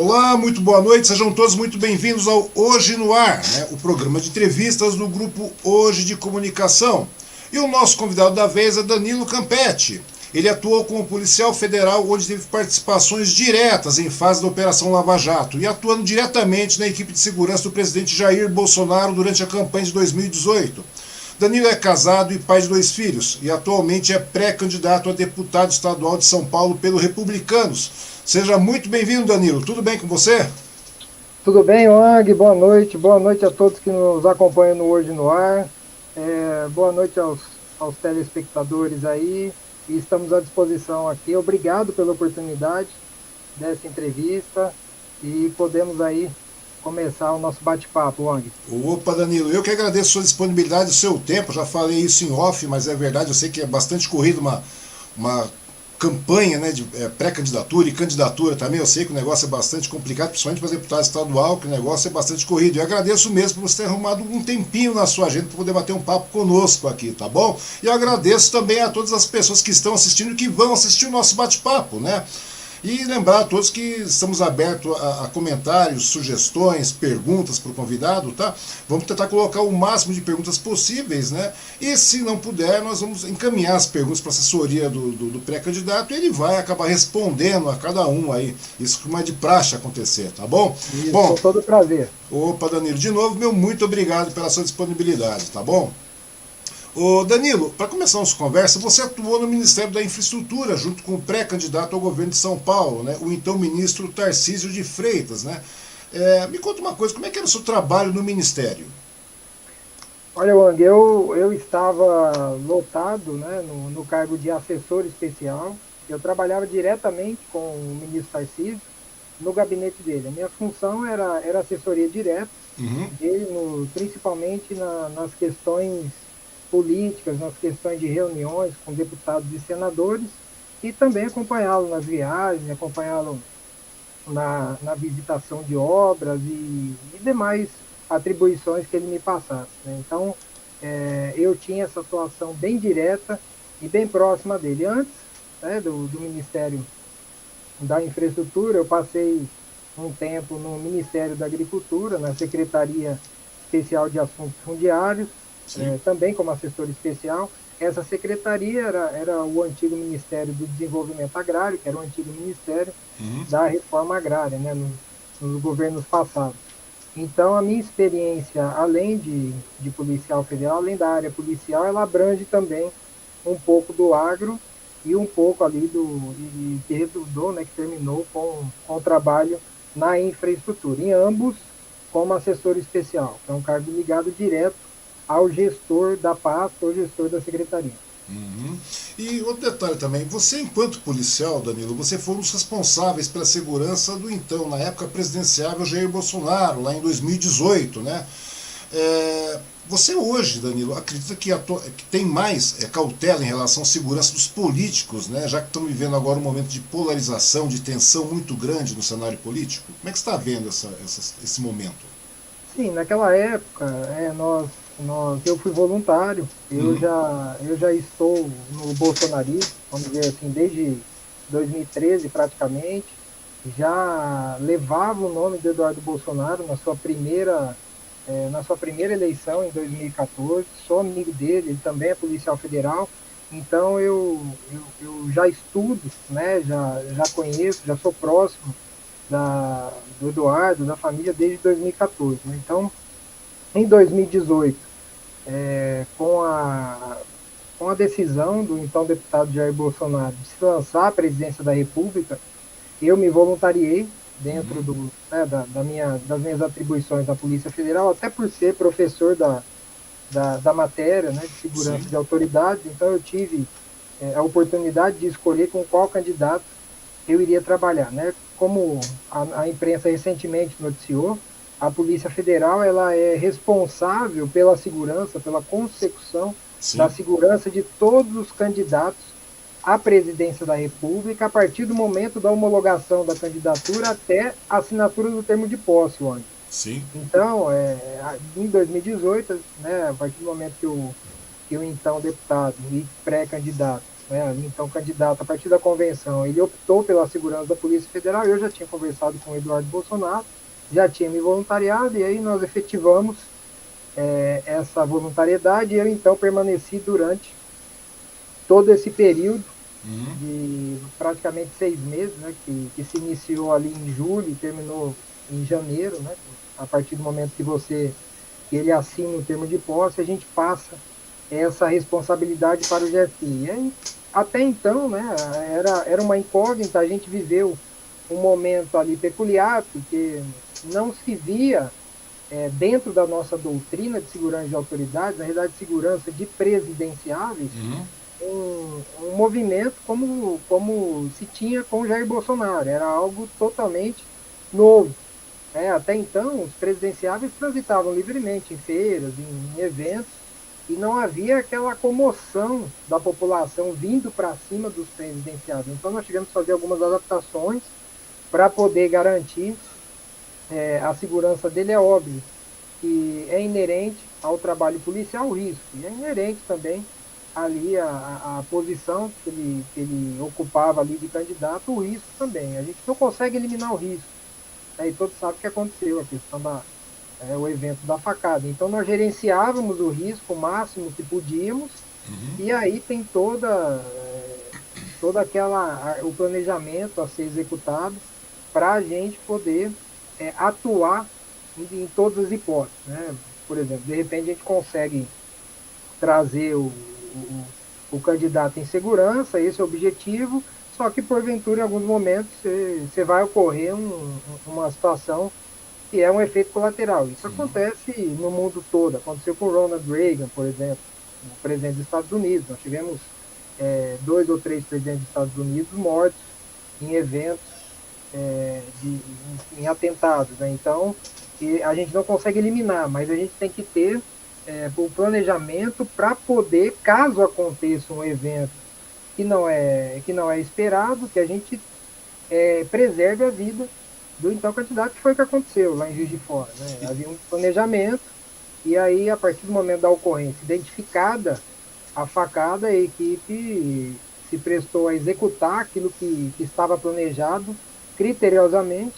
Olá, muito boa noite, sejam todos muito bem-vindos ao Hoje no Ar, né? O programa de entrevistas do grupo Hoje de Comunicação. E o nosso convidado da vez é Danilo Campetti. Ele atuou como policial federal, onde teve participações diretas em fase da Operação Lava Jato e atuando diretamente na equipe de segurança do presidente Jair Bolsonaro durante a campanha de 2018. Danilo é casado e pai de 2 filhos e atualmente é pré-candidato a deputado estadual de São Paulo pelo Republicanos. Seja muito bem-vindo, Danilo. Tudo bem com você? Tudo bem, Wang? Boa noite a todos que nos acompanham no Hoje no Ar. Boa noite aos telespectadores aí. E estamos à disposição aqui. Obrigado pela oportunidade dessa entrevista e podemos aí começar o nosso bate-papo, Wang. Opa, Danilo, eu que agradeço a sua disponibilidade, o seu tempo. Já falei isso em off, mas é verdade, eu sei que é bastante corrido uma campanha, né, de pré-candidatura e candidatura também. Eu sei que o negócio é bastante complicado, principalmente para deputado estadual, que o negócio é bastante corrido. Eu agradeço mesmo por você ter arrumado um tempinho na sua agenda para poder bater um papo conosco aqui, tá bom? E eu agradeço também a todas as pessoas que estão assistindo e que vão assistir o nosso bate-papo, né? E lembrar a todos que estamos abertos a comentários, sugestões, perguntas para o convidado, tá? Vamos tentar colocar o máximo de perguntas possíveis, né? E se não puder, nós vamos encaminhar as perguntas para a assessoria do pré-candidato e ele vai acabar respondendo a cada um aí. Isso como é de praxe acontecer, tá bom? Isso, Bom, com todo prazer. opa, Danilo, de novo, meu muito obrigado pela sua disponibilidade, tá bom? Ô Danilo, para começar a nossa conversa, você atuou no Ministério da Infraestrutura junto com o pré-candidato ao governo de São Paulo, né, o então ministro Tarcísio de Freitas, né? Me conta uma coisa, como é que era o seu trabalho no Ministério? Olha, Wang, eu estava lotado, né, no cargo de assessor especial. Eu trabalhava diretamente com o ministro Tarcísio no gabinete dele. A minha função era assessoria direta Uhum. dele, principalmente nas questões políticas, nas questões de reuniões com deputados e senadores, e também acompanhá-lo nas viagens, acompanhá-lo na visitação de obras e demais atribuições que ele me passasse, né? Então, eu tinha essa atuação bem direta e bem próxima dele. Antes, né, do Ministério da Infraestrutura, eu passei um tempo no Ministério da Agricultura, na Secretaria Especial de Assuntos Fundiários, também como assessor especial. Essa secretaria era o antigo Ministério do Desenvolvimento Agrário, que era o antigo Ministério Uhum. da Reforma Agrária, né, nos governos passados. Então, a minha experiência, além de policial federal, além da área policial, ela abrange também um pouco do agro e um pouco ali que resultou, né, que terminou com o trabalho na infraestrutura. Em ambos, como assessor especial, que é um cargo ligado direto ao gestor da pasta ou gestor da secretaria. Uhum. E outro detalhe também, você enquanto policial, Danilo, você foi um dos responsáveis pela segurança do então, na época presidenciável Jair Bolsonaro, lá em 2018, né? Você hoje, Danilo, acredita que tem mais cautela em relação à segurança dos políticos, né? Já que estamos vivendo agora um momento de polarização, de tensão muito grande no cenário político? Como é que você está vendo esse momento? Sim, naquela época, eu fui voluntário, Uhum. eu já estou no bolsonarismo, vamos dizer assim, desde 2013 praticamente, já levava o nome de Eduardo Bolsonaro na sua primeira eleição em 2014, sou amigo dele, ele também é policial federal, então eu já estudo, né, já conheço, já sou próximo do Eduardo, da família, desde 2014. Né? Então, em 2018, com a decisão do então deputado Jair Bolsonaro de se lançar à presidência da República, eu me voluntariei dentro Uhum. das minhas atribuições na Polícia Federal, até por ser professor da matéria, né, de Sim. segurança de autoridades, então eu tive a oportunidade de escolher com qual candidato eu iria trabalhar, né? Como a imprensa recentemente noticiou, a Polícia Federal ela é responsável pela segurança, pela consecução da Sim. segurança de todos os candidatos à presidência da República, a partir do momento da homologação da candidatura até a assinatura do termo de posse, onde. Sim. Então, em 2018, né, a partir do momento que o então deputado e pré-candidato né, ali então candidato a partir da convenção, ele optou pela segurança da Polícia Federal. Eu já tinha conversado com o Eduardo Bolsonaro, já tinha me voluntariado, e aí nós efetivamos essa voluntariedade, e eu então permaneci durante todo esse período de praticamente 6 meses, né, que se iniciou ali em julho e terminou em janeiro, né, a partir do momento que ele assina o termo de posse, a gente passa essa responsabilidade para o GFI. E aí, até então, né, era uma incógnita, a gente viveu um momento ali peculiar, porque não se via dentro da nossa doutrina de segurança de autoridades, na realidade, segurança de presidenciáveis, um movimento como se tinha com Jair Bolsonaro. Era algo totalmente novo. Até então, os presidenciáveis transitavam livremente em feiras, em eventos, e não havia aquela comoção da população vindo para cima dos presidenciáveis. Então, nós tivemos que fazer algumas adaptações para poder garantir a segurança dele. É óbvio que é inerente ao trabalho policial o risco, e é inerente também ali a posição que ele ocupava ali de candidato, o risco também. A gente não consegue eliminar o risco, né? E todos sabem o que aconteceu, a questão o evento da facada. Então nós gerenciávamos o risco o máximo que podíamos, e aí tem toda o planejamento a ser executado para a gente poder atuar em todas as hipóteses, né? Por exemplo, de repente a gente consegue trazer o candidato em segurança, esse é o objetivo, só que porventura em alguns momentos você vai ocorrer uma situação que é um efeito colateral. Isso acontece no mundo todo, aconteceu com o Ronald Reagan, por exemplo, o presidente dos Estados Unidos. Nós tivemos 2 ou 3 presidentes dos Estados Unidos mortos em eventos, em atentados, né? Então, a gente não consegue eliminar, mas a gente tem que ter o planejamento para poder, caso aconteça um evento que não é esperado, que a gente preserve a vida do então candidato, que foi o que aconteceu lá em Juiz de Fora, né? Havia um planejamento, e aí, a partir do momento da ocorrência, identificada a facada, a equipe se prestou a executar aquilo que estava planejado criteriosamente,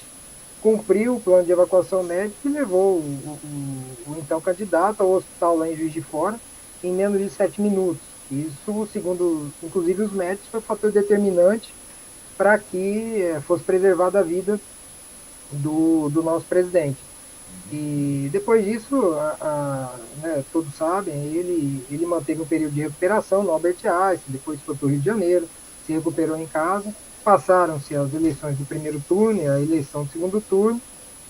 cumpriu o plano de evacuação médica e levou o então candidato ao hospital lá em Juiz de Fora em menos de 7 minutos. Isso, segundo, inclusive, os médicos, foi um fator determinante para que fosse preservada a vida do nosso presidente. E depois disso, né, todos sabem, ele manteve um período de recuperação no Albert Einstein, depois foi para o Rio de Janeiro, se recuperou em casa. Passaram-se as eleições do primeiro turno e a eleição do segundo turno.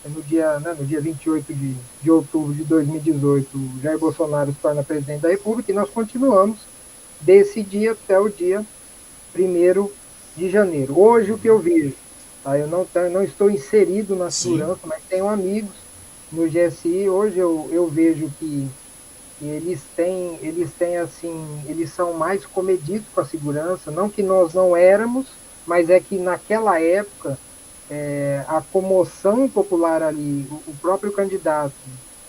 No dia 28 de outubro de 2018, Jair Bolsonaro se torna presidente da República, e nós continuamos desse dia até o dia 1º de janeiro. Hoje, o que eu vejo, tá? Eu não estou inserido na segurança, mas tenho amigos no GSI. Hoje eu vejo que eles têm assim, eles são mais comedidos com a segurança, não que nós não éramos, mas é que naquela época a comoção popular ali, o próprio candidato,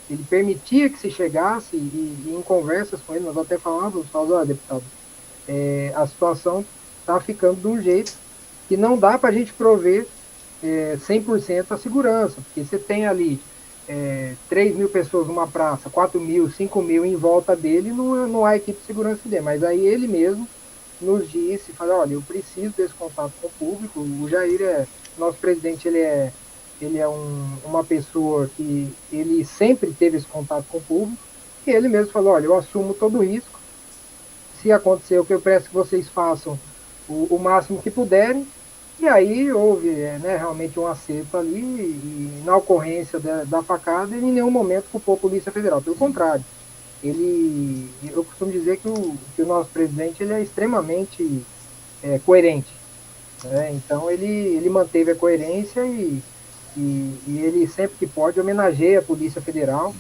ele permitia que se chegasse, e em conversas com ele, nós até falávamos, deputado, a situação está ficando de um jeito que não dá para a gente prover 100% a segurança, porque você tem ali 3 mil pessoas numa praça, 4 mil, 5 mil em volta dele, não há equipe de segurança dele. Mas aí ele mesmo nos disse, falou, olha, eu preciso desse contato com o público. O Jair, nosso presidente, ele é uma pessoa que ele sempre teve esse contato com o público, e ele mesmo falou, olha, eu assumo todo o risco. Se acontecer o que eu peço que vocês façam o máximo que puderem. E aí houve realmente um acerto ali, e na ocorrência da facada, ele em nenhum momento culpou a Polícia Federal. Pelo contrário, eu costumo dizer que o nosso presidente ele é extremamente coerente. Né? Então ele manteve a coerência, e ele sempre que pode homenageia a Polícia Federal,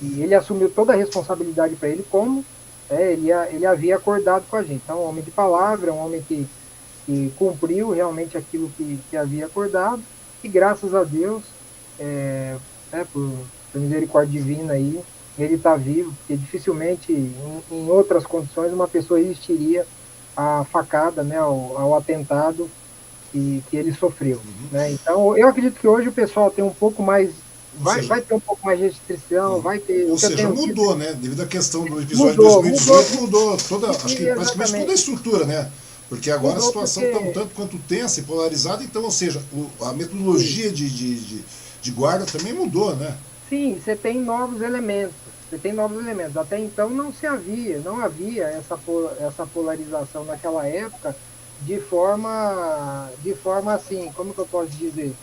e ele assumiu toda a responsabilidade para ele, como ele havia acordado com a gente. Então, um homem de palavra, um homem que cumpriu realmente aquilo que havia acordado, e graças a Deus, por misericórdia divina aí, ele está vivo, porque dificilmente em outras condições uma pessoa resistiria à facada, né, ao atentado que ele sofreu, né? Então, eu acredito que hoje o pessoal tem um pouco mais, Ou seja, vai ter um pouco mais de restrição, vai ter, ou o que eu seja, tenho visto, mudou, né? Devido à questão do episódio de mudou, 2018, mudou toda, acho que praticamente toda a exatamente, estrutura, né? Porque agora a mudou situação está um porque, tanto quanto tensa e polarizada, então, ou seja, a sim, metodologia de guarda também mudou, né? sim, você tem novos elementos, você tem novos elementos. Até então não havia essa polarização naquela época de forma assim, como que eu posso dizer?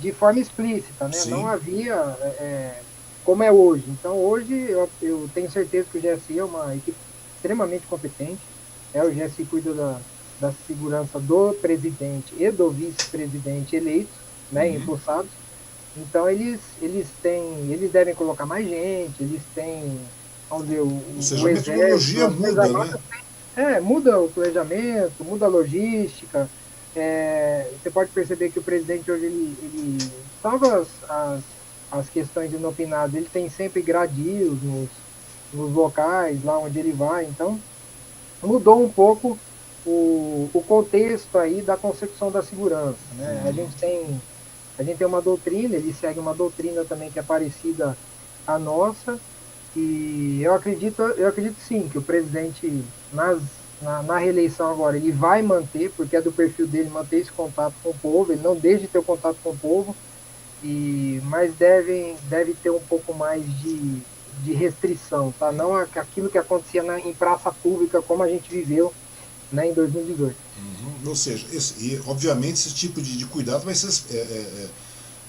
De forma explícita, né? Não Sim. havia como é hoje. Então, hoje eu tenho certeza que o GSI é uma equipe extremamente competente. O GSI cuida da segurança do presidente e do vice-presidente eleitos, né, empossados. Então, eles devem colocar mais gente, eles têm, vamos dizer, Ou seja, o a exército, metodologia as Forças muda, né? Armadas muda o planejamento, muda a logística. Você pode perceber que o presidente hoje, salvo as questões inopinadas, ele tem sempre gradios nos locais, lá onde ele vai. Então, mudou um pouco o contexto aí da concepção da segurança, né? A gente tem uma doutrina, ele segue uma doutrina também que é parecida à nossa, e eu acredito sim que o presidente, na reeleição agora, ele vai manter, porque é do perfil dele manter esse contato com o povo, ele não deixa de ter o contato com o povo, mas deve ter um pouco mais de restrição, tá? Não aquilo que acontecia em praça pública, como a gente viveu, né, em 2018. Ou seja, e obviamente esse tipo de cuidado vai ser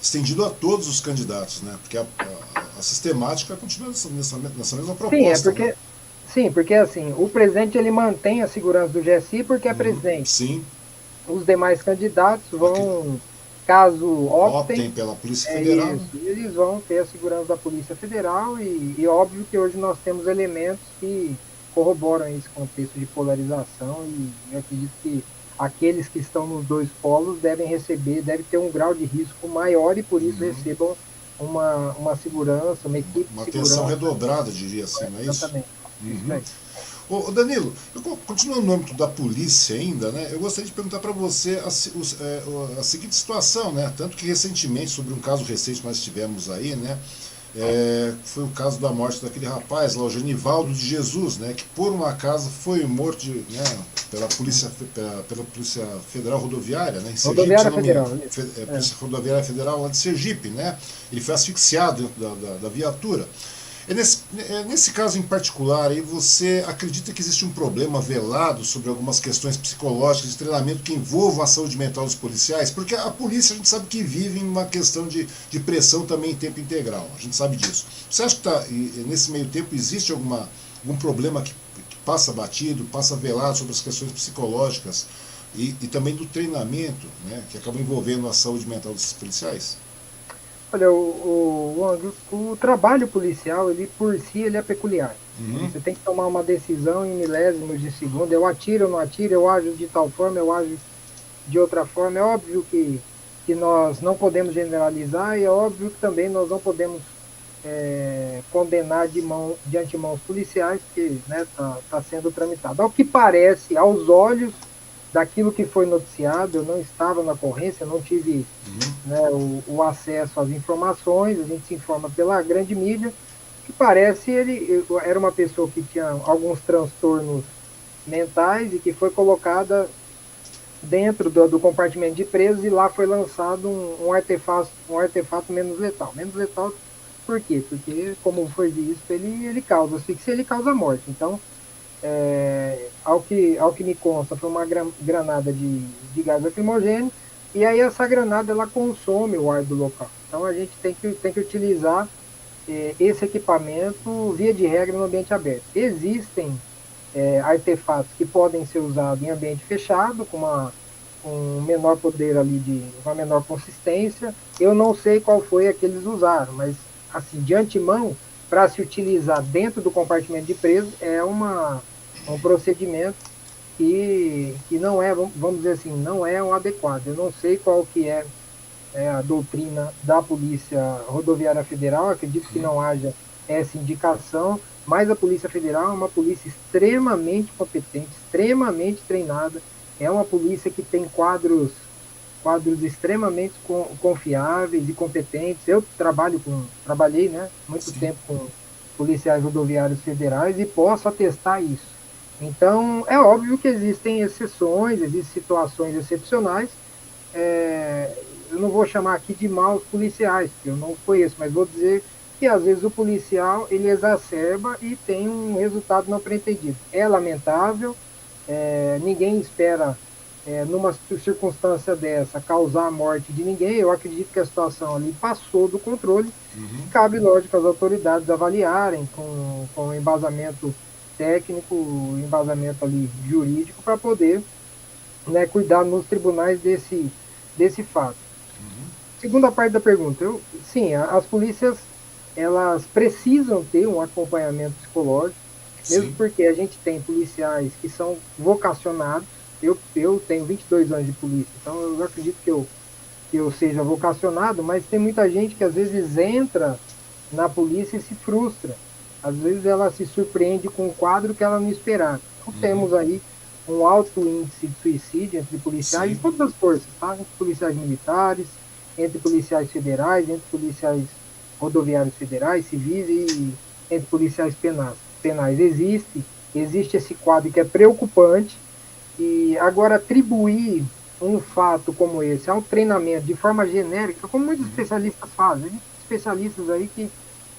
estendido a todos os candidatos, né? Porque a sistemática continua nessa mesma Sim, proposta, né? sim, porque assim, o presidente ele mantém a segurança do GSI porque é presidente. Sim, Os demais candidatos aqui, vão, caso optem optem, pela Polícia é Federal, né? isso, eles vão ter a segurança da Polícia Federal e óbvio que hoje nós temos elementos que corroboram esse contexto de polarização e eu acredito que aqueles que estão nos dois polos devem receber, devem ter um grau de risco maior e por isso recebam uma segurança, uma equipe de Uma atenção segurança, redobrada, diria assim, não é isso? exatamente, isso daí. Ô Danilo, continuando no âmbito da polícia ainda, né? Eu gostaria de perguntar para você a seguinte situação, né? Tanto que recentemente, sobre um caso recente que nós tivemos aí, né? Foi o caso da morte daquele rapaz lá, o Genivaldo de Jesus, né? Que por um acaso foi morto pela Polícia Federal Rodoviária, né? Em Sergipe, se eu Rodoviária não me engano. Federal, isso. Polícia Rodoviária Federal lá de Sergipe, né? Ele foi asfixiado dentro da viatura. Nesse caso em particular, aí você acredita que existe um problema velado sobre algumas questões psicológicas de treinamento que envolvam a saúde mental dos policiais? Porque a polícia a gente sabe que vive em uma questão de pressão também em tempo integral, a gente sabe disso. Você acha que nesse meio tempo existe algum problema que passa batido, passa velado sobre as questões psicológicas e também do treinamento, né, que acaba envolvendo a saúde mental desses policiais? Olha, o trabalho policial, ele por si, ele é peculiar. Você tem que tomar uma decisão em milésimos de segundo. Eu atiro, eu não atiro, eu ajo de tal forma, eu ajo de outra forma. É óbvio que nós não podemos generalizar e é óbvio que também nós não podemos condenar de antemão os policiais, porque tá sendo tramitado. Ao que parece, aos olhos daquilo que foi noticiado, eu não estava na ocorrência, não tive o acesso às informações, a gente se informa pela grande mídia, que parece ele era uma pessoa que tinha alguns transtornos mentais e que foi colocada dentro do compartimento de presos e lá foi lançado um artefato menos letal. Menos letal por quê? Porque, como foi visto, ele causa asfixia, ele causa morte. Então, ao que me consta, foi uma granada de gás lacrimogêneo, e aí essa granada ela consome o ar do local. Então a gente tem que utilizar esse equipamento, via de regra, no ambiente aberto. Existem artefatos que podem ser usados em ambiente fechado, com menor poder ali, uma menor consistência. Eu não sei qual foi a que eles usaram, mas assim, de antemão, para se utilizar dentro do compartimento de preso, um procedimento que não é, vamos dizer assim, não é um adequado. Eu não sei qual que é a doutrina da Polícia Rodoviária Federal, acredito que não haja essa indicação, Mas a Polícia Federal é uma polícia extremamente competente, extremamente treinada, é uma polícia que tem quadros extremamente confiáveis e competentes. Eu trabalhei, né, muito Sim. tempo com policiais rodoviários federais e posso atestar isso. Então, é óbvio que existem exceções, existem situações excepcionais. Eu não vou chamar aqui de maus policiais, porque eu não conheço, mas vou dizer que às vezes o policial ele exacerba e tem um resultado não pretendido. É lamentável, ninguém espera, numa circunstância dessa, causar a morte de ninguém. Eu acredito que a situação ali passou do controle e Uhum. cabe, lógico, às autoridades avaliarem com embasamento técnico, embasamento ali jurídico, para poder, né, cuidar nos tribunais desse fato. Segunda parte da pergunta, sim, as polícias elas precisam ter um acompanhamento psicológico, mesmo Sim. porque a gente tem policiais que são vocacionados. Eu tenho 22 anos de polícia, então eu acredito que eu seja vocacionado, mas tem muita gente que às vezes entra na polícia e se frustra. Às vezes ela se surpreende com um quadro que ela não esperava. Então Uhum. temos aí um alto índice de suicídio entre policiais de Sim. todas as forças, tá? Entre policiais militares, entre policiais federais, entre policiais rodoviários federais, civis e entre policiais penais. Existe esse quadro que é preocupante, e agora atribuir um fato como esse ao treinamento de forma genérica, como muitos especialistas fazem, especialistas aí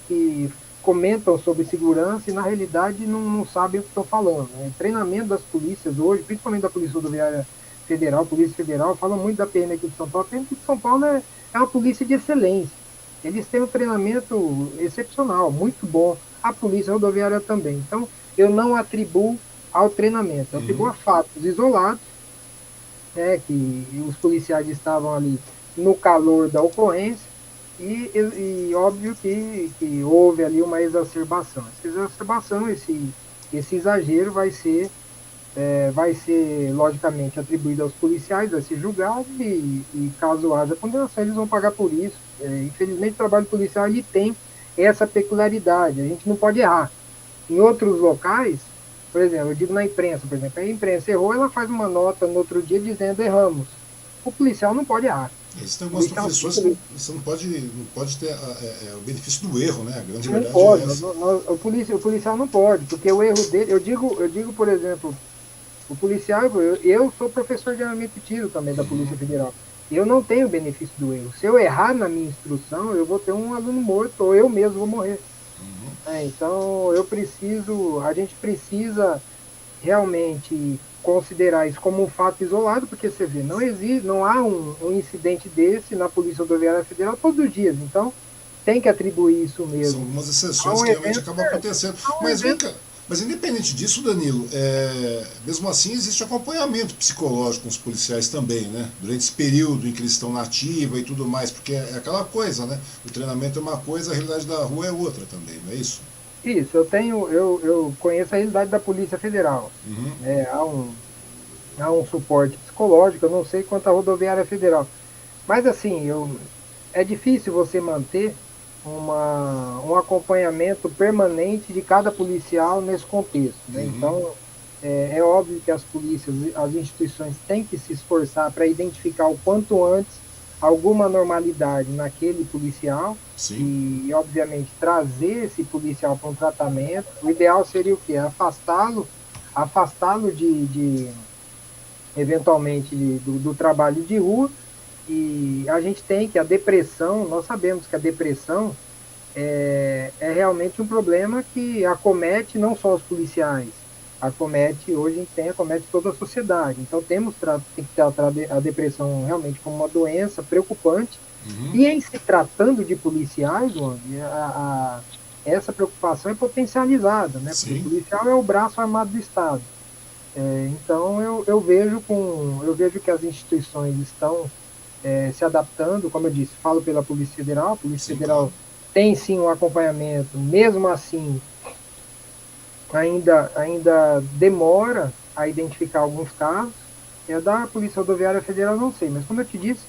que comentam sobre segurança e na realidade não sabem o que estão falando. Né? Treinamento das polícias hoje, principalmente da Polícia Rodoviária Federal, Polícia Federal, falam muito da PM aqui de São Paulo. A PM aqui de São Paulo é uma polícia de excelência. Eles têm um treinamento excepcional, muito bom. A Polícia Rodoviária também. Então, eu não atribuo ao treinamento, eu atribuo Uhum. a fatos isolados, né, que os policiais estavam ali no calor da ocorrência, e óbvio que houve ali uma exacerbação. Essa exacerbação, esse exagero vai ser logicamente atribuído aos policiais, vai ser julgado e caso haja condenação, eles vão pagar por isso. Infelizmente, o trabalho policial ele tem essa peculiaridade, a gente não pode errar. Em outros locais, por exemplo, eu digo na imprensa, por exemplo, a imprensa errou, ela faz uma nota no outro dia dizendo erramos. O policial não pode errar. Existem O algumas policial profissões que sempre você não pode ter o benefício do erro, né? A grande não verdade é pode. essa. O policial não pode, porque o erro dele, eu digo, por exemplo, o policial, eu sou professor de armamento e tiro também da Polícia Federal. Eu não tenho benefício do erro. Se eu errar na minha instrução, eu vou ter um aluno morto ou eu mesmo vou morrer. Então, a gente precisa realmente considerar isso como um fato isolado, porque você vê, não existe, não há um incidente desse na Polícia Rodoviária Federal todos os dias. Então, tem que atribuir isso São mesmo algumas a exceções um que realmente evento, acabam acontecendo. a um Mas vem evento. cá, mas independente disso, Danilo, mesmo assim existe acompanhamento psicológico com os policiais também, né? Durante esse período em que eles estão na ativa e tudo mais, porque é aquela coisa, né? O treinamento é uma coisa, a realidade da rua é outra também, não é isso? Isso, eu conheço a realidade da Polícia Federal. Uhum. Né? Há um suporte psicológico, eu não sei quanto à rodoviária federal. Mas assim, é difícil você manter um acompanhamento permanente de cada policial nesse contexto. Né? Uhum. Então, é óbvio que as polícias, as instituições têm que se esforçar para identificar o quanto antes alguma normalidade naquele policial Sim. e, obviamente, trazer esse policial para um tratamento. O ideal seria o quê? Afastá-lo eventualmente do trabalho de rua. E a gente tem que a depressão, nós sabemos que a depressão é realmente um problema que acomete não só os policiais, acomete toda a sociedade. Então tem que tratar a depressão realmente como uma doença preocupante. Uhum. E em se tratando de policiais, essa preocupação é potencializada, né? Porque o Sim. policial é o braço armado do Estado. Então eu vejo que as instituições estão se adaptando, como eu disse, falo pela Polícia Federal. A Polícia Sim, claro. Federal tem sim um acompanhamento, mesmo assim, ainda demora a identificar alguns casos. Da Polícia Rodoviária Federal não sei, mas como eu te disse,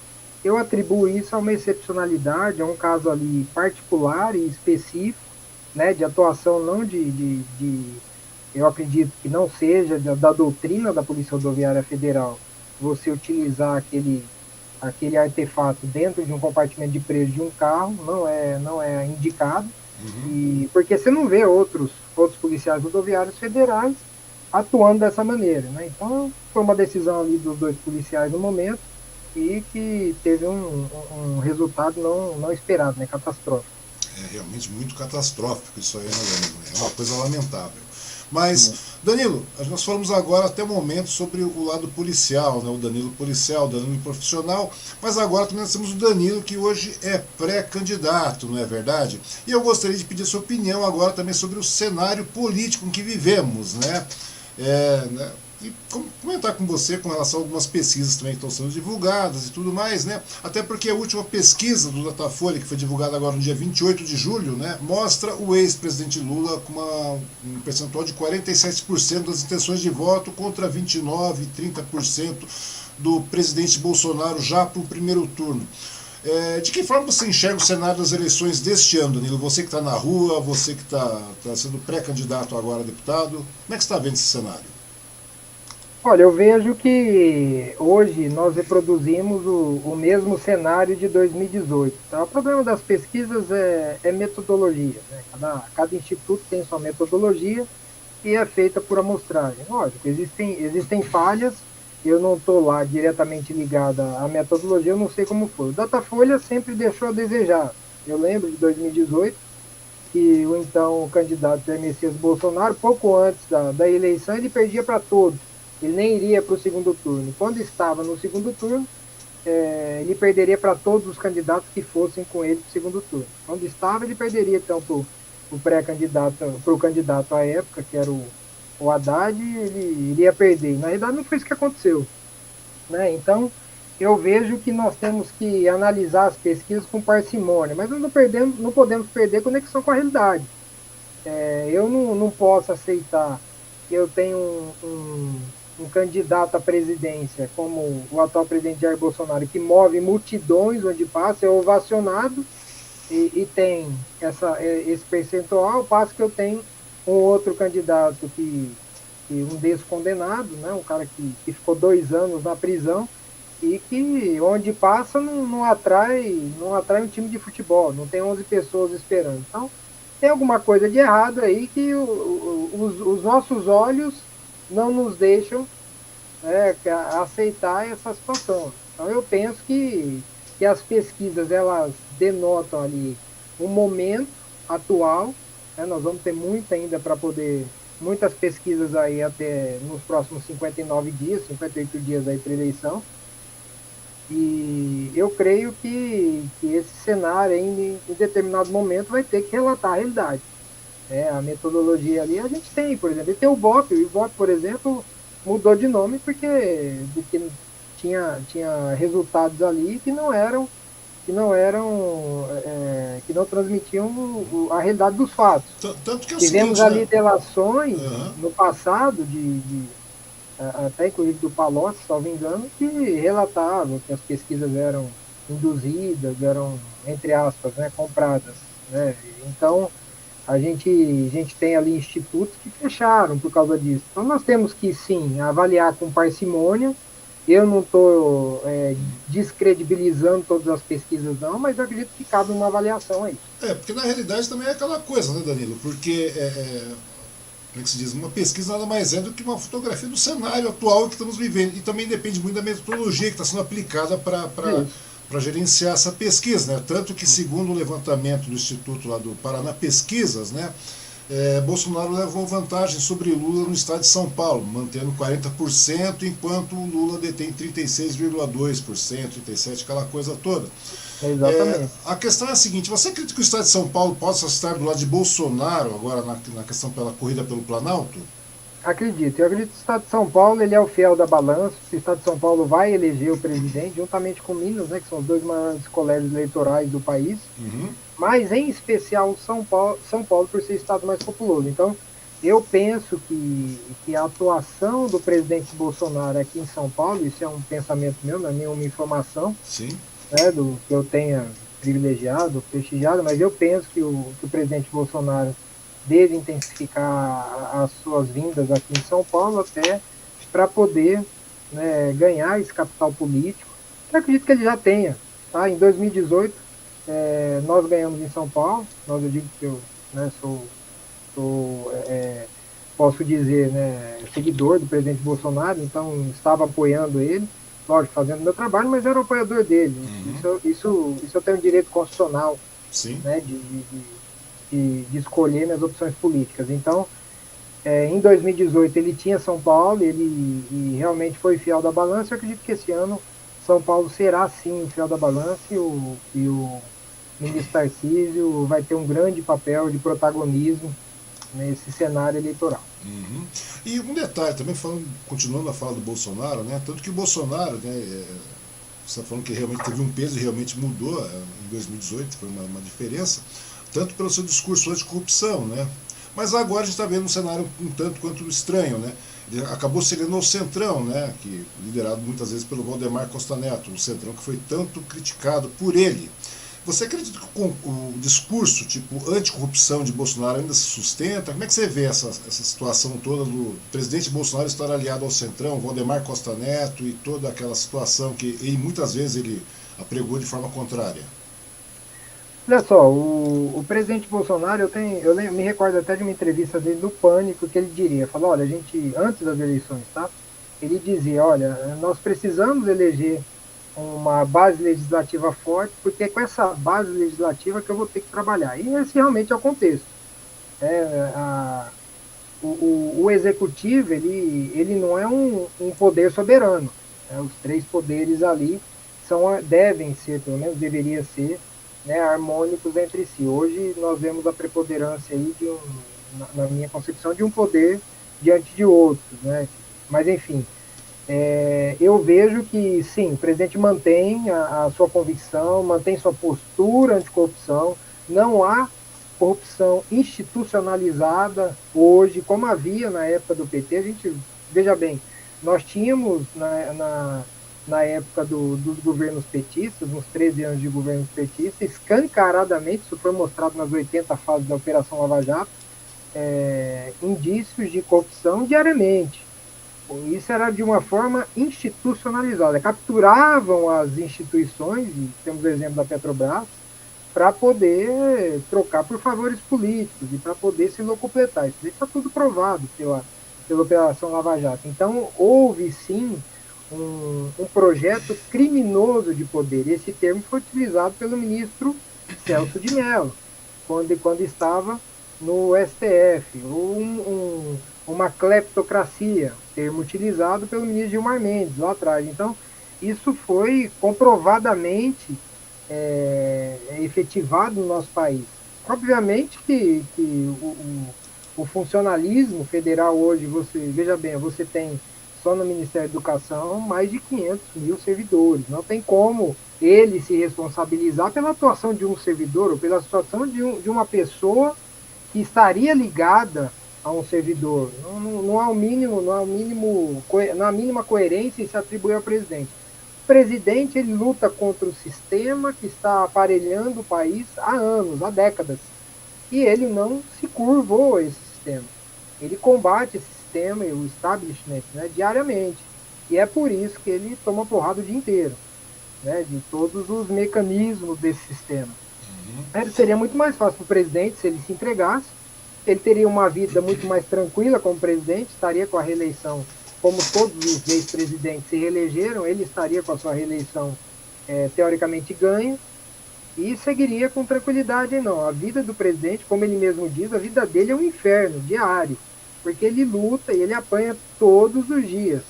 eu atribuo isso a uma excepcionalidade, a um caso ali particular e específico, né, de atuação não eu acredito que não seja da doutrina da Polícia Rodoviária Federal você utilizar aquele artefato dentro de um compartimento de freio de um carro, não é indicado, Uhum. e porque você não vê outros policiais rodoviários federais atuando dessa maneira, né? Então foi uma decisão ali dos dois policiais no momento e que teve um resultado não esperado, né? Catastrófico. É realmente muito catastrófico isso aí, né, Danilo? É uma coisa lamentável. Mas, Danilo, nós falamos agora até o momento sobre o lado policial, né? O Danilo policial, o Danilo profissional, mas agora também nós temos o Danilo que hoje é pré-candidato, não é verdade? E eu gostaria de pedir sua opinião agora também sobre o cenário político em que vivemos, né? Né? E comentar com você com relação a algumas pesquisas também que estão sendo divulgadas e tudo mais, né? Até porque a última pesquisa do Datafolha, que foi divulgada agora no dia 28 de julho, né, mostra o ex-presidente Lula com um percentual de 47% das intenções de voto contra 29% e 30% do presidente Bolsonaro já para o primeiro turno. De que forma você enxerga o cenário das eleições deste ano, Danilo? Você que está na rua, você que está sendo pré-candidato agora a deputado, como é que você está vendo esse cenário? Olha, eu vejo que hoje nós reproduzimos o mesmo cenário de 2018. Tá? O problema das pesquisas é metodologia. Né? Cada instituto tem sua metodologia e é feita por amostragem. Lógico, existem falhas, eu não estou lá diretamente ligada à metodologia, eu não sei como foi. O Datafolha sempre deixou a desejar. Eu lembro de 2018, que o então candidato Jair Messias Bolsonaro, pouco antes da eleição, ele perdia para todos. Ele nem iria para o segundo turno. Quando estava no segundo turno, ele perderia para todos os candidatos que fossem com ele para o segundo turno. Quando estava, ele perderia então para o pré-candidato, para o candidato à época, que era o Haddad, ele iria perder. Na verdade, não foi isso que aconteceu. Né? Então, eu vejo que nós temos que analisar as pesquisas com parcimônia, mas não podemos perder conexão com a realidade. Eu não posso aceitar que eu tenho um candidato à presidência, como o atual presidente Jair Bolsonaro, que move multidões onde passa, é ovacionado e tem esse percentual, ao passo que eu tenho um outro candidato que um descondenado, né, um cara que ficou 2 anos na prisão e que onde passa não atrai um time de futebol, não tem 11 pessoas esperando. Então, tem alguma coisa de errado aí que os nossos olhos não nos deixam, né, aceitar essa situação. Então eu penso que as pesquisas elas denotam ali o momento atual, né, nós vamos ter muito ainda para poder, muitas pesquisas aí até nos próximos 59 dias, 58 dias aí para eleição, e eu creio que esse cenário ainda em determinado momento vai ter que relatar a realidade. A metodologia ali a gente tem, por exemplo, e tem o Ibope, por exemplo, mudou de nome porque tinha resultados ali que não transmitiam a realidade dos fatos. Tanto que é o Tivemos seguinte, né? ali delações Uhum. no passado até inclusive do Palocci, se não me engano, que relatavam que as pesquisas eram induzidas, eram, entre aspas, né, compradas. Né? Então, a gente tem ali institutos que fecharam por causa disso. Então, nós temos que, sim, avaliar com parcimônia. Eu não estou descredibilizando todas as pesquisas, não, mas eu acredito que cabe uma avaliação aí. Porque na realidade também é aquela coisa, né, Danilo? Porque como é que se diz? Uma pesquisa nada mais é do que uma fotografia do cenário atual que estamos vivendo. E também depende muito da metodologia que está sendo aplicada Isso. para gerenciar essa pesquisa. Né? Tanto que, segundo o levantamento do Instituto lá do Paraná Pesquisas, né, Bolsonaro levou vantagem sobre Lula no estado de São Paulo, mantendo 40%, enquanto o Lula detém 36,2%, 37%, aquela coisa toda. Exatamente. A questão é a seguinte: você acredita que o estado de São Paulo possa estar do lado de Bolsonaro agora na questão pela corrida pelo Planalto? Acredito. Eu acredito que o Estado de São Paulo ele é o fiel da balança. O Estado de São Paulo vai eleger o presidente, juntamente com Minas, né, que são os dois maiores colégios eleitorais do país. Uhum. Mas, em especial, São Paulo por ser o estado mais populoso. Então, eu penso que a atuação do presidente Bolsonaro aqui em São Paulo, isso é um pensamento meu, não é nenhuma informação, Sim. né, do que eu tenha privilegiado, prestigiado, mas eu penso que o presidente Bolsonaro desintensificar as suas vindas aqui em São Paulo até para poder, né, ganhar esse capital político, que eu acredito que ele já tenha. Tá? Em 2018, nós ganhamos em São Paulo, eu digo que eu, né, sou posso dizer, né, seguidor do presidente Bolsonaro, então estava apoiando ele, lógico, fazendo meu trabalho, mas era um apoiador dele. Isso eu tenho direito constitucional, Sim. né, de escolher minhas opções políticas. Então, em 2018 ele tinha São Paulo, e realmente foi fiel da balança. Eu acredito que esse ano São Paulo será sim fiel da balança, e o ministro Tarcísio vai ter um grande papel de protagonismo nesse cenário eleitoral. Uhum. E um detalhe também, continuando a fala do Bolsonaro, né? Tanto que o Bolsonaro, né, você está falando que realmente teve um peso e realmente mudou em 2018, foi uma diferença, tanto pelo seu discurso anticorrupção, né? Mas agora a gente está vendo um cenário um tanto quanto estranho, né? Ele acabou chegando ao Centrão, né? Que liderado muitas vezes pelo Valdemar Costa Neto, o Centrão que foi tanto criticado por ele. Você acredita que o discurso tipo anticorrupção de Bolsonaro ainda se sustenta? Como é que você vê essa situação toda do presidente Bolsonaro estar aliado ao Centrão, Valdemar Costa Neto e toda aquela situação que muitas vezes ele apregou de forma contrária? Olha só, o presidente Bolsonaro, eu me recordo até de uma entrevista dele no Pânico, que ele diria, falou, olha, a gente, antes das eleições, tá? Ele dizia, olha, nós precisamos eleger uma base legislativa forte, porque é com essa base legislativa que eu vou ter que trabalhar. E esse realmente é o contexto. O executivo, ele não é um poder soberano. Os três poderes ali devem ser, pelo menos deveria ser, né, harmônicos entre si. Hoje nós vemos a preponderância aí na minha concepção, de um poder diante de outros, né? Mas enfim, eu vejo que sim, o presidente mantém a sua convicção, mantém sua postura anticorrupção. Não há corrupção institucionalizada hoje, como havia na época do PT. A gente, veja bem, nós tínhamos na época dos governos petistas, nos 13 anos de governos petistas, escancaradamente, isso foi mostrado nas 80 fases da Operação Lava Jato, indícios de corrupção diariamente. Isso era de uma forma institucionalizada. Capturavam as instituições, e temos o exemplo da Petrobras, para poder trocar por favores políticos e para poder se locupletar. Isso está tudo provado pela Operação Lava Jato. Então, houve sim um projeto criminoso de poder. Esse termo foi utilizado pelo ministro Celso de Mello, quando estava no STF. Uma cleptocracia, termo utilizado pelo ministro Gilmar Mendes lá atrás. Então, isso foi comprovadamente efetivado no nosso país. Obviamente que o funcionalismo federal hoje, veja bem, você tem só no Ministério da Educação mais de 500 mil servidores. Não tem como ele se responsabilizar pela atuação de um servidor ou pela situação de uma pessoa que estaria ligada a um servidor. Não há a mínima coerência em se atribuir ao presidente. O presidente, ele luta contra o sistema que está aparelhando o país há anos, há décadas. E ele não se curvou a esse sistema. Ele combate esse sistema e o establishment, né, diariamente. E é por isso que ele toma porrada o dia inteiro, né, de todos os mecanismos desse sistema. Seria muito mais fácil para o presidente se ele se entregasse. Ele teria uma vida muito mais tranquila como presidente, estaria com a reeleição, como todos os ex-presidentes se reelegeram, ele estaria com a sua reeleição teoricamente ganha, e seguiria com tranquilidade. Não, a vida do presidente, como ele mesmo diz, a vida dele é um inferno diário, porque ele luta e ele apanha todos os dias.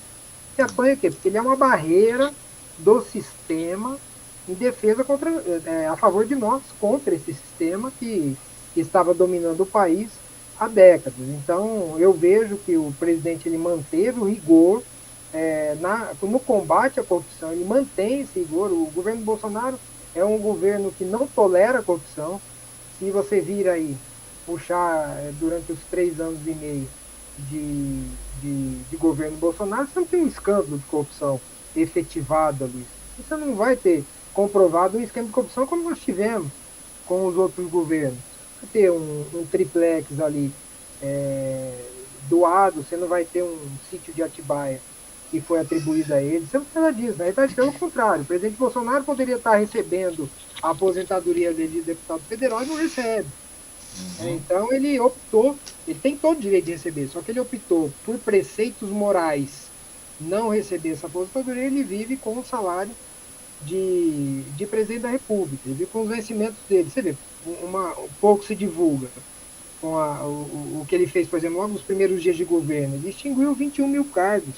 E apanha o quê? Porque ele é uma barreira do sistema em defesa a favor de nós, contra esse sistema que estava dominando o país há décadas. Então, eu vejo que o presidente ele manteve o rigor no combate à corrupção, ele mantém esse rigor. O governo Bolsonaro é um governo que não tolera a corrupção. Se você vir aí, puxar durante os 3 anos e meio de governo Bolsonaro, você não tem um escândalo de corrupção efetivado ali. Você não vai ter comprovado um esquema de corrupção como nós tivemos com os outros governos. ter um triplex ali doado, você não vai ter um sítio de Atibaia que foi atribuído a ele, você não precisa disso, na verdade, pelo contrário, o presidente Bolsonaro poderia estar recebendo a aposentadoria dele de deputado federal e não recebe. Então ele optou, ele tem todo o direito de receber, só que ele optou por preceitos morais não receber essa aposentadoria, ele vive com o salário de presidente da República, ele vive com os vencimentos dele. Você vê, um pouco se divulga com o que ele fez, por exemplo, logo nos primeiros dias de governo, ele extinguiu 21 mil cargos.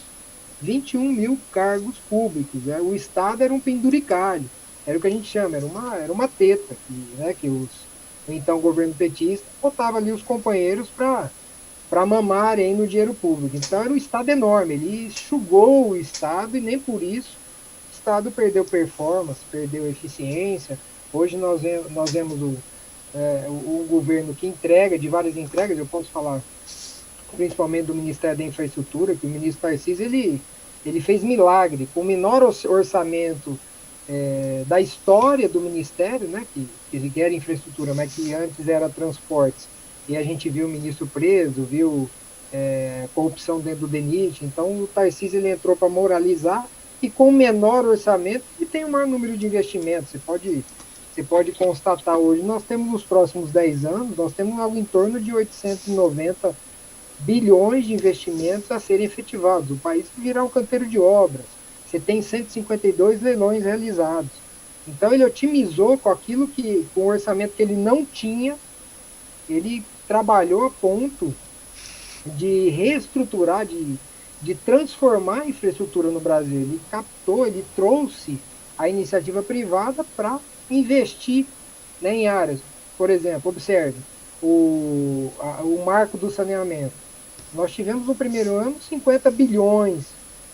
21 mil cargos públicos. Né? O Estado era um penduricalho, era o que a gente chama, era uma teta, que o então governo petista botava ali os companheiros para mamarem no dinheiro público. Então era um Estado enorme, ele enxugou o Estado e nem por isso o Estado perdeu performance, perdeu eficiência. Hoje nós vemos o governo que entrega, de várias entregas, eu posso falar principalmente do Ministério da Infraestrutura, que o ministro Tarcísio ele fez milagre, com o menor orçamento da história do Ministério, né, que era infraestrutura, mas que antes era transportes, e a gente viu o ministro preso, viu corrupção dentro do DENIT, então o Tarcísio ele entrou para moralizar, e com o menor orçamento, e tem o maior número de investimentos, você pode constatar hoje, nós temos nos próximos 10 anos, nós temos algo em torno de 890 bilhões de investimentos a serem efetivados. O país virá um canteiro de obras. Você tem 152 leilões realizados. Então ele otimizou com aquilo com o orçamento que ele não tinha, ele trabalhou a ponto de reestruturar, de transformar a infraestrutura no Brasil. Ele captou, ele trouxe a iniciativa privada para investir, né, em áreas. Por exemplo, observe, o marco do saneamento. Nós tivemos no primeiro ano 50 bilhões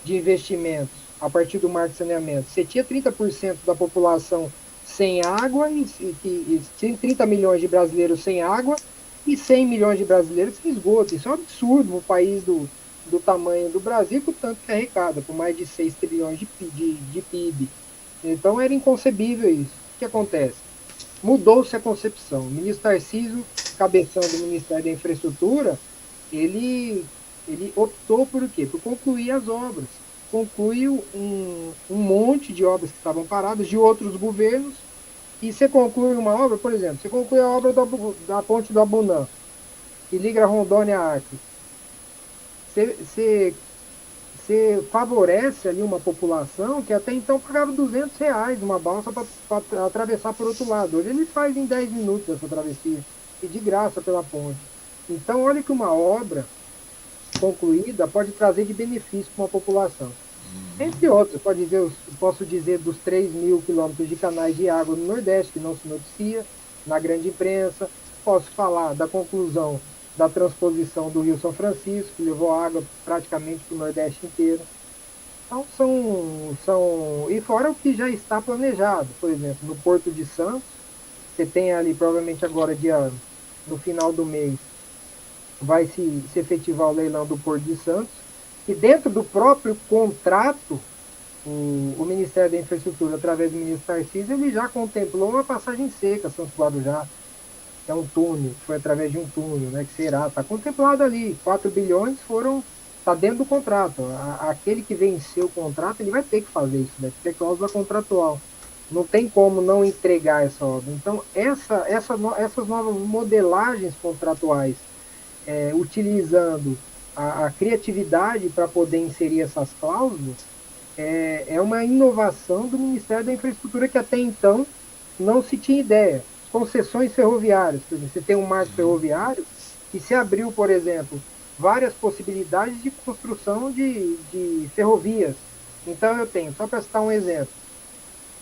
de investimentos a partir do marco de saneamento. Você tinha 30% da população sem água, e 30 milhões de brasileiros sem água e 100 milhões de brasileiros sem esgoto. Isso é um absurdo no país do tamanho do Brasil, com tanto que arrecada, com mais de 6 trilhões de PIB. Então era inconcebível isso. O que acontece? Mudou-se a concepção. O ministro Tarcísio, cabeçando o Ministério da Infraestrutura, ele optou por o quê? Por concluir as obras. Concluiu um monte de obras que estavam paradas de outros governos, e você conclui uma obra, por exemplo, você conclui a obra da ponte do Abunã, que liga Rondônia a Acre. Você favorece ali uma população que até então pagava R$ 200 uma balsa para atravessar por outro lado. Hoje ele faz em 10 minutos essa travessia, e de graça pela ponte. Então, olha que uma obra concluída pode trazer de benefício para uma população. Entre outros, posso dizer dos 3 mil quilômetros de canais de água no Nordeste, que não se noticia na grande imprensa. Posso falar da conclusão da transposição do Rio São Francisco, que levou água praticamente para o Nordeste inteiro. Então, e fora o que já está planejado. Por exemplo, no Porto de Santos, você tem ali, provavelmente agora, no final do mês, vai se efetivar o leilão do Porto de Santos, e dentro do próprio contrato, o Ministério da Infraestrutura, através do ministro Tarcísio, ele já contemplou uma passagem seca, Santos Guarujá, que é um túnel, que foi através de um túnel, né, que está contemplado ali, 4 bilhões está dentro do contrato. Aquele que venceu o contrato, ele vai ter que fazer isso, vai ter cláusula contratual. Não tem como não entregar essa obra. Então, essas novas modelagens contratuais, utilizando a criatividade para poder inserir essas cláusulas, é uma inovação do Ministério da Infraestrutura que até então não se tinha ideia. Concessões ferroviárias, por exemplo, você tem um marco ferroviário e se abriu, por exemplo, várias possibilidades de construção de ferrovias. Então eu tenho, só para citar um exemplo,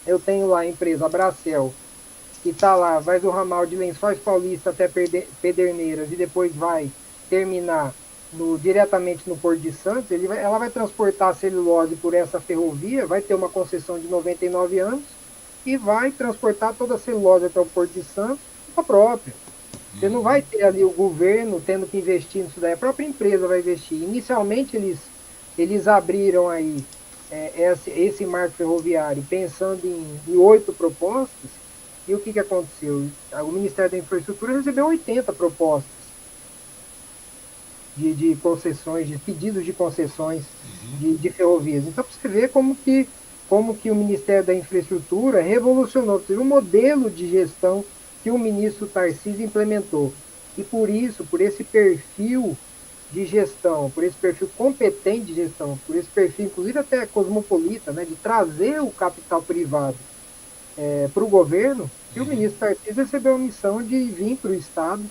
eu tenho lá a empresa Bracel, que está lá, vai do ramal de Lençóis Paulista até Pederneiras e depois vai terminar diretamente no Porto de Santos. Ela vai transportar a celulose por essa ferrovia, vai ter uma concessão de 99 anos e vai transportar toda a celulose até o Porto de Santos a própria. Você não vai ter ali o governo tendo que investir nisso daí, a própria empresa vai investir. Inicialmente eles abriram aí esse marco ferroviário pensando em 8 propostas, E o que aconteceu? O Ministério da Infraestrutura recebeu 80 propostas de concessões, de pedidos de concessões de ferrovias. Então, para você ver como que o Ministério da Infraestrutura revolucionou, o modelo de gestão que o ministro Tarcísio implementou. E por isso, por esse perfil de gestão, por esse perfil competente de gestão, por esse perfil, inclusive até cosmopolita, né, de trazer o capital privado para o governo, que o ministro Tarcísio recebeu a missão de vir para o Estado,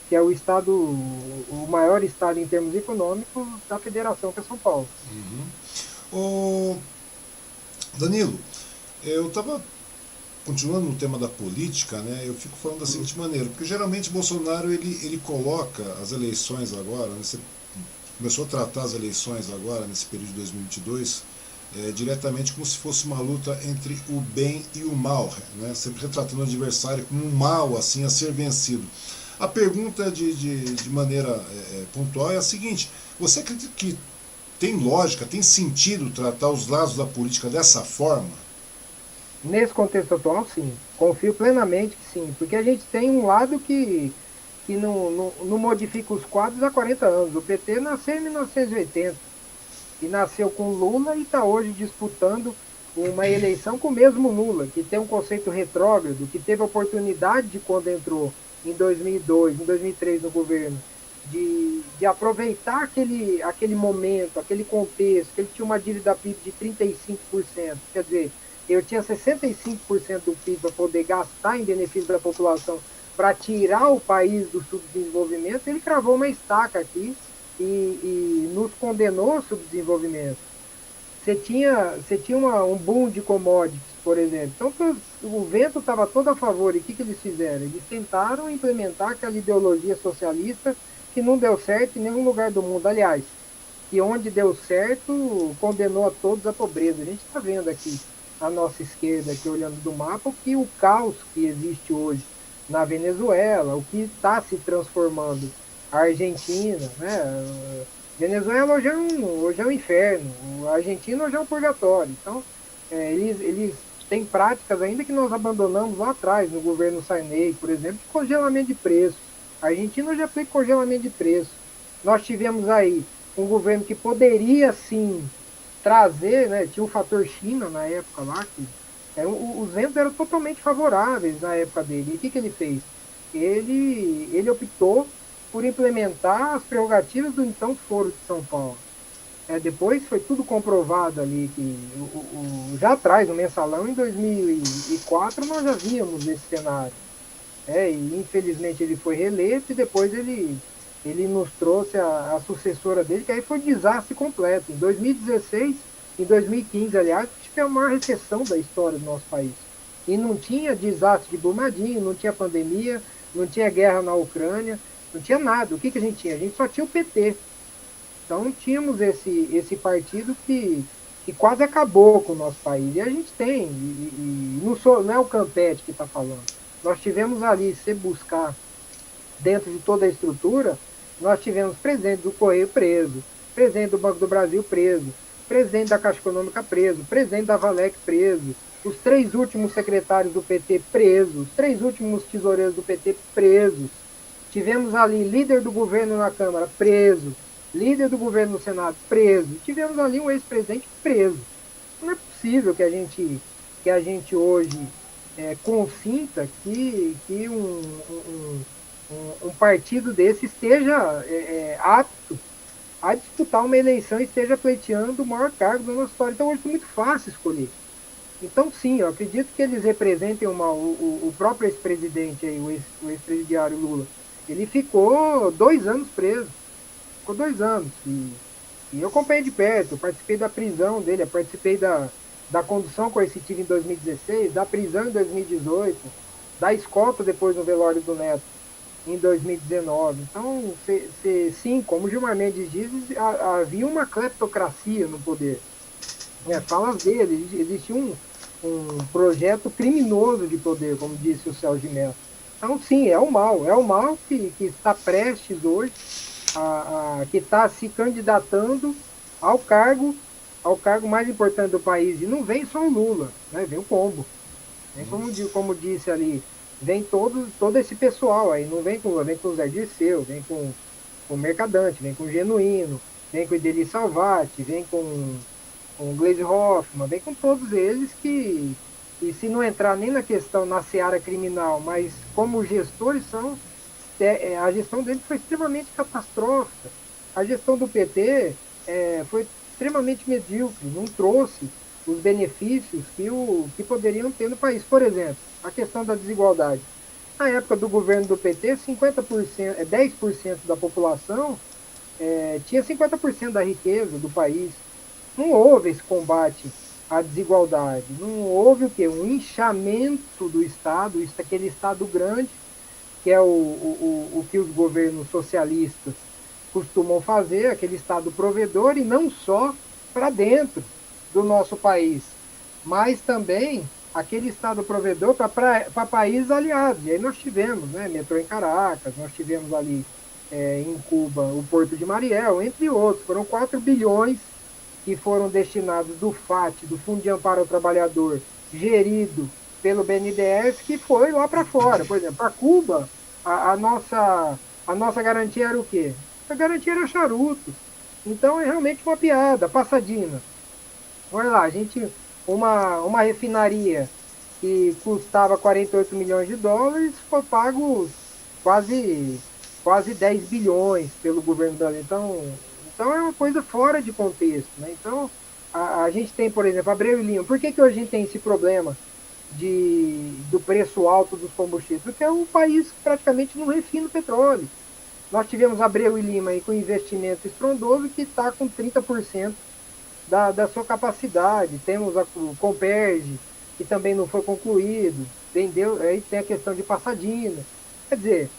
que é o Estado, o maior Estado em termos econômicos da Federação, que é São Paulo. Ô, Danilo, eu estava continuando no tema da política, né, eu fico falando da seguinte maneira, porque geralmente Bolsonaro ele coloca as eleições agora, né, você começou a tratar as eleições agora, nesse período de 2022, diretamente como se fosse uma luta entre o bem e o mal, né, sempre retratando o adversário como um mal assim, a ser vencido. A pergunta de maneira pontual é a seguinte, você acredita que tem lógica, tem sentido tratar os lados da política dessa forma? Nesse contexto atual, sim. Confio plenamente que sim. Porque a gente tem um lado que não modifica os quadros há 40 anos. O PT nasceu em 1980 e nasceu com Lula e está hoje disputando uma eleição com o mesmo Lula, que tem um conceito retrógrado, que teve a oportunidade de, quando entrou em 2002, em 2003 no governo, de aproveitar aquele momento, aquele contexto, que ele tinha uma dívida PIB de 35%, quer dizer, eu tinha 65% do PIB para poder gastar em benefício da população para tirar o país do subdesenvolvimento, ele cravou uma estaca aqui e nos condenou ao subdesenvolvimento. Você tinha um boom de commodities, por exemplo. Então, o vento estava todo a favor. E o que eles fizeram? Eles tentaram implementar aquela ideologia socialista que não deu certo em nenhum lugar do mundo. Aliás, que onde deu certo, condenou a todos à pobreza. A gente está vendo aqui, à nossa esquerda, aqui olhando do mapa, que o caos que existe hoje na Venezuela, o que está se transformando a Argentina, né? Venezuela hoje é um inferno, a Argentina hoje é um purgatório. Então, eles têm práticas ainda que nós abandonamos lá atrás, no governo Sarney, por exemplo, de congelamento de preços. A Argentina hoje aplica congelamento de preços. Nós tivemos aí um governo que poderia, sim, trazer, né, tinha o fator China na época lá, que os ventos eram totalmente favoráveis na época dele. E o que ele fez? Ele optou por implementar as prerrogativas do então Foro de São Paulo. Depois foi tudo comprovado ali, que já atrás, no mensalão, em 2004, nós já víamos esse cenário. E infelizmente ele foi reeleito e depois ele nos trouxe a sucessora dele, que aí foi um desastre completo. Em 2016, em 2015, aliás, tivemos a maior recessão da história do nosso país. E não tinha desastre de Brumadinho, não tinha pandemia, não tinha guerra na Ucrânia, não tinha nada. O que a gente tinha? A gente só tinha o PT. Então tínhamos esse partido que quase acabou com o nosso país. E a gente tem, não é o Campete que está falando. Nós tivemos ali, se buscar dentro de toda a estrutura, nós tivemos presidente do Correio preso, presidente do Banco do Brasil preso, presidente da Caixa Econômica preso, presidente da Valec preso, os 3 últimos secretários do PT presos, os 3 últimos tesoureiros do PT presos. Tivemos ali líder do governo na Câmara preso, líder do governo no Senado preso. Tivemos ali um ex-presidente preso. Não é possível que a gente hoje consinta que um partido desse esteja apto a disputar uma eleição e esteja pleiteando o maior cargo da nossa história. Então hoje é muito fácil escolher. Então sim, eu acredito que eles representem o próprio ex-presidente, aí, o ex-presidiário Lula. Ele ficou 2 anos preso. Ficou 2 anos. E eu acompanhei de perto, eu participei da prisão dele, eu participei da condução coercitiva em 2016, da prisão em 2018, da escolta depois no velório do Neto em 2019. Então, sim, como o Gilmar Mendes diz, havia uma cleptocracia no poder. Falas dele, existia um projeto criminoso de poder, como disse o Celso de Mello. Então, sim, é o mal que está prestes hoje, que está se candidatando ao cargo mais importante do país. E não vem só o Lula, né? Vem o Pombo. Vem como disse ali, vem todo esse pessoal aí, não vem com o Zé Dirceu, vem com o Mercadante, vem com o Genuíno, vem com o Ideli Salvati, vem com o Gleisi Hoffmann, vem com todos eles que se não entrar nem na questão na seara criminal, mas como gestores são, a gestão deles foi extremamente catastrófica. A gestão do PT foi extremamente medíocre, não trouxe os benefícios que poderiam ter no país. Por exemplo, a questão da desigualdade. Na época do governo do PT, 50%, 10% da população tinha 50% da riqueza do país. Não houve esse combate à desigualdade. Não houve o quê? Um inchamento do Estado, aquele Estado grande, que é o que os governos socialistas costumam fazer, aquele Estado provedor, e não só para dentro do nosso país, mas também aquele Estado provedor para países aliados. E aí nós tivemos, né, metrô em Caracas, nós tivemos ali em Cuba o Porto de Mariel, entre outros. Foram 4 bilhões que foram destinados do FAT, do Fundo de Amparo ao Trabalhador, gerido pelo BNDES, que foi lá para fora. Por exemplo, para Cuba, a nossa garantia era o quê? A garantia era charuto. Então é realmente uma piada, passadina. Olha lá, uma refinaria que custava 48 milhões de dólares foi pago quase, quase 10 bilhões pelo governo brasileiro. Então é uma coisa fora de contexto. Né? Então a gente tem, por exemplo, Abreu e Lima. Por que a gente tem esse problema do preço alto dos combustíveis? Porque é um país que praticamente não refina o petróleo. Nós tivemos Abreu e Lima aí com investimento estrondoso que está com 30% da sua capacidade. Temos o Comperge, que também não foi concluído. Aí tem a questão de Passadina. Quer dizer,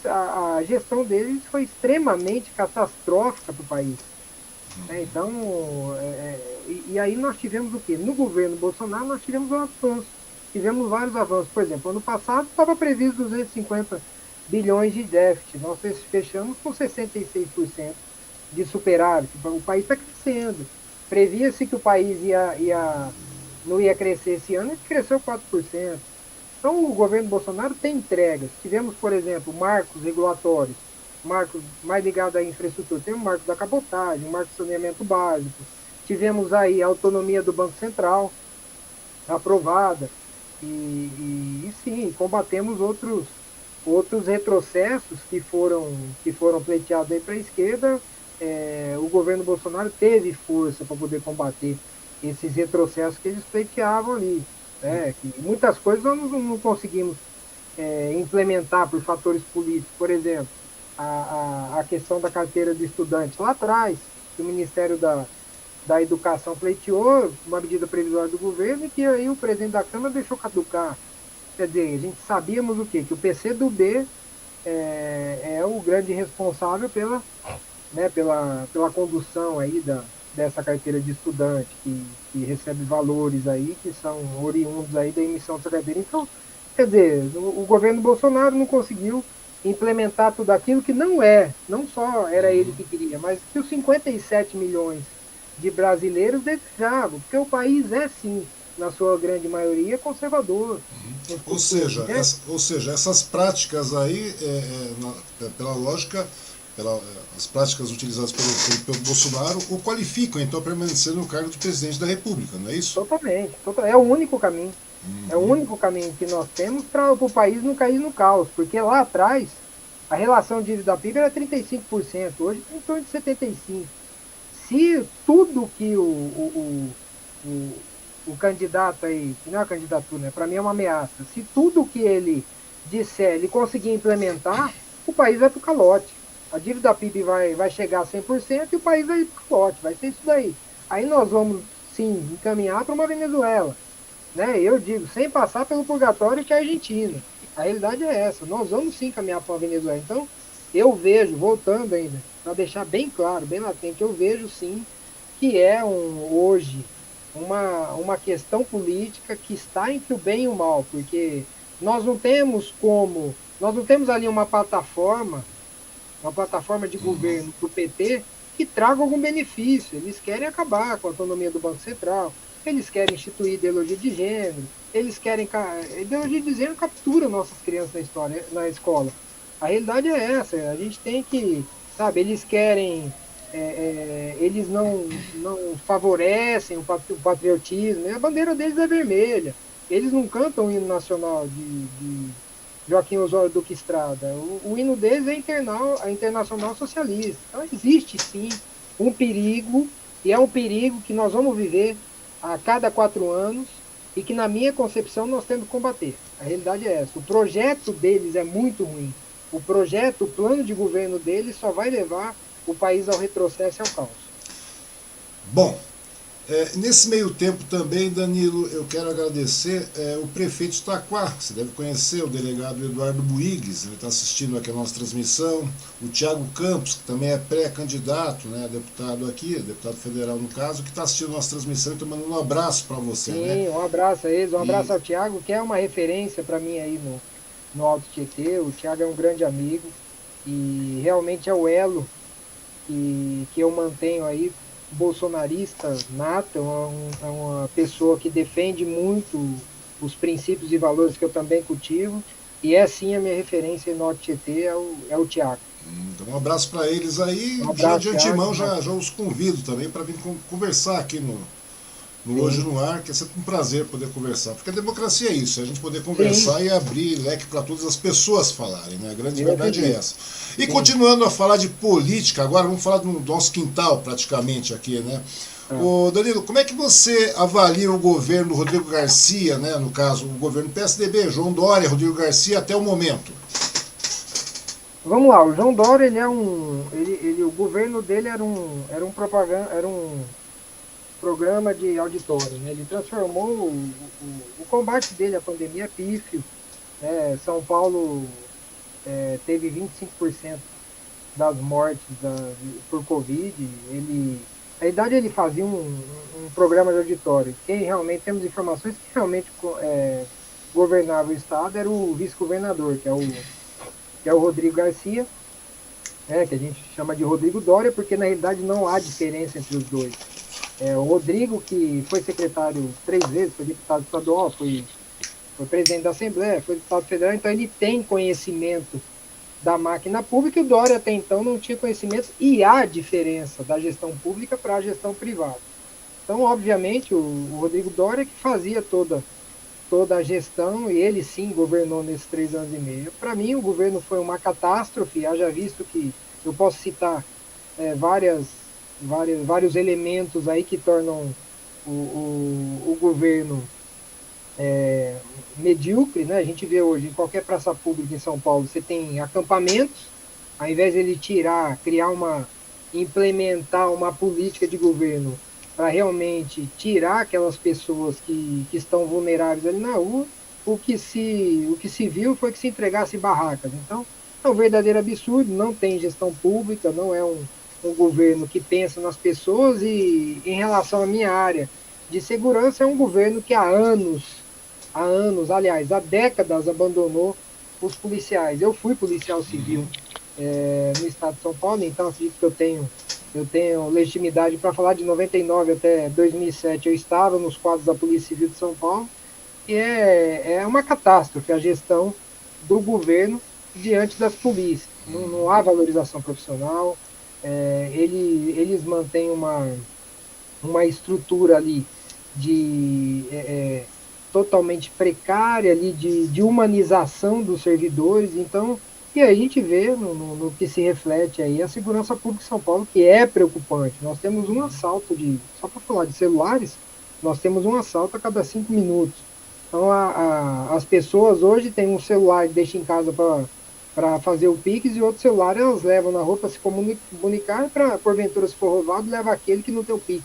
a gestão deles foi extremamente catastrófica para o país. Então, e aí nós tivemos o quê? No governo Bolsonaro nós tivemos um avanço. Tivemos vários avanços. Por exemplo, ano passado estava previsto 250 bilhões de déficit. Nós fechamos com 66% de superávit. O país está crescendo. Previa-se que o país não ia crescer esse ano, e cresceu 4%. Então o governo Bolsonaro tem entregas. Tivemos, por exemplo, marcos regulatórios, marcos mais ligados à infraestrutura. Tem o marco da cabotagem, o marco do saneamento básico. Tivemos aí a autonomia do Banco Central aprovada. E sim, combatemos outros retrocessos que foram pleiteados aí para a esquerda. O governo Bolsonaro teve força para poder combater esses retrocessos que eles pleiteavam ali. Que muitas coisas nós não conseguimos implementar por fatores políticos. Por exemplo, a questão da carteira do estudante. Lá atrás, o Ministério da Educação pleiteou uma medida provisória do governo e que aí o presidente da Câmara deixou caducar. Quer dizer, a gente sabíamos o quê? Que o PCdoB é o grande responsável pela condução aí dessa carteira de estudante, que recebe valores aí que são oriundos aí da emissão dessa carteira. Então, quer dizer, o governo Bolsonaro não conseguiu implementar tudo aquilo que não só era ele que queria, mas que os 57 milhões de brasileiros desejavam, porque o país sim, na sua grande maioria, conservador. Ou seja, essas práticas aí, pela lógica, as práticas utilizadas pelo Bolsonaro o qualificam então a permanecer no cargo de presidente da República, não é isso? Totalmente. É o único caminho. É o único caminho que nós temos para o país não cair no caos, porque lá atrás a relação dívida-PIB era 35%, hoje está em torno de 75%. Se tudo que o candidato aí, que não é uma candidatura, né? Para mim é uma ameaça, se tudo que ele disser, ele conseguir implementar, o país vai para o calote. A dívida PIB vai chegar a 100% e o país vai para o calote, vai ser isso daí. Aí nós vamos, sim, encaminhar para uma Venezuela. Né? Eu digo, sem passar pelo purgatório que é a Argentina. A realidade é essa, nós vamos sim caminhar para uma Venezuela. Então, eu vejo, voltando ainda, para deixar bem claro, bem latente, eu vejo sim que hoje uma questão política que está entre o bem e o mal, porque nós não temos ali uma plataforma de governo do PT que traga algum benefício. Eles querem acabar com a autonomia do Banco Central, eles querem instituir ideologia de gênero, eles querem, ideologia de gênero captura nossas crianças na escola. A realidade é essa, a gente tem que, sabe, eles querem, eles não favorecem o patriotismo, e a bandeira deles é vermelha. Eles não cantam o hino nacional de Joaquim Osório Duque Estrada. O hino deles é a Internacional Socialista. Então existe sim um perigo, e é um perigo que nós vamos viver a cada 4 anos, e que, na minha concepção, nós temos que combater. A realidade é essa. O projeto deles é muito ruim. O plano de governo deles só vai levar o país ao retrocesso e ao caos. Bom, nesse meio tempo também, Danilo, eu quero agradecer o prefeito de Itaquá, você deve conhecer, o delegado Eduardo Buigues, ele está assistindo aqui a nossa transmissão, o Tiago Campos, que também é pré-candidato, né, deputado aqui, deputado federal no caso, que está assistindo a nossa transmissão e está mandando um abraço para você. Sim, Né? um abraço a eles, um abraço ao Tiago, que é uma referência para mim aí no Alto Tietê. O Tiago é um grande amigo e realmente é o elo que eu mantenho aí, bolsonarista nato, é uma pessoa que defende muito os princípios e valores que eu também cultivo, e é sim a minha referência no Alto Tietê, é o Tiago. Então, um abraço para eles aí, Um já abraço, de antemão Tiago. já os convido também para vir conversar aqui no Hoje Sim, no Ar, que é sempre um prazer poder conversar, porque a democracia é isso, é a gente poder sim, conversar e abrir leque para todas as pessoas falarem, né? A grande eu verdade é acredito. essa. E Sim. continuando a falar de política, agora vamos falar do nosso quintal praticamente aqui, né? Ah. Ô Danilo, como é que você avalia o governo do Rodrigo Garcia, né? No caso, o governo PSDB, João Dória, Rodrigo Garcia, até o momento? Vamos lá, o João Dória, o governo dele era um programa de auditório, né? Ele transformou o combate dele à pandemia pífio, né? São Paulo teve 25% das mortes por Covid. Na verdade, ele fazia um programa de auditório. Quem realmente, temos informações que realmente governava o estado era o vice-governador, que é o Rodrigo Garcia, que a gente chama de Rodrigo Dória, porque na realidade não há diferença entre os dois. O Rodrigo, que foi secretário 3 vezes, foi deputado estadual, foi presidente da Assembleia, foi deputado federal, então ele tem conhecimento da máquina pública, e o Dória até então não tinha conhecimento, e há diferença da gestão pública para a gestão privada. Então, obviamente, o Rodrigo Dória que fazia toda a gestão, e ele sim governou nesses 3 anos e meio. Para mim, o governo foi uma catástrofe, haja visto que eu posso citar vários elementos aí que tornam o governo medíocre, né? A gente vê hoje em qualquer praça pública em São Paulo, você tem acampamentos, ao invés de ele implementar uma política de governo para realmente tirar aquelas pessoas que estão vulneráveis ali na rua, o que se viu foi que se entregasse barracas. Então, é um verdadeiro absurdo, não tem gestão pública, não é um governo que pensa nas pessoas, e em relação à minha área de segurança, é um governo que aliás, há décadas abandonou os policiais. Eu fui policial civil no estado de São Paulo, então acredito que eu tenho legitimidade para falar. De 99 até 2007 eu estava nos quadros da Polícia Civil de São Paulo, e é uma catástrofe a gestão do governo diante das polícias. Não há valorização profissional, eles mantêm uma estrutura ali totalmente precária ali de humanização dos servidores. Então, e aí a gente vê no que se reflete aí a segurança pública em São Paulo, que é preocupante. Nós temos um assalto só para falar de celulares, nós temos um assalto a cada 5 minutos. Então, as pessoas hoje têm um celular e deixam em casa para fazer o Pix, e outro celular elas levam na rua para se comunicar, e para, porventura, se for roubado, leva aquele que não tem o Pix.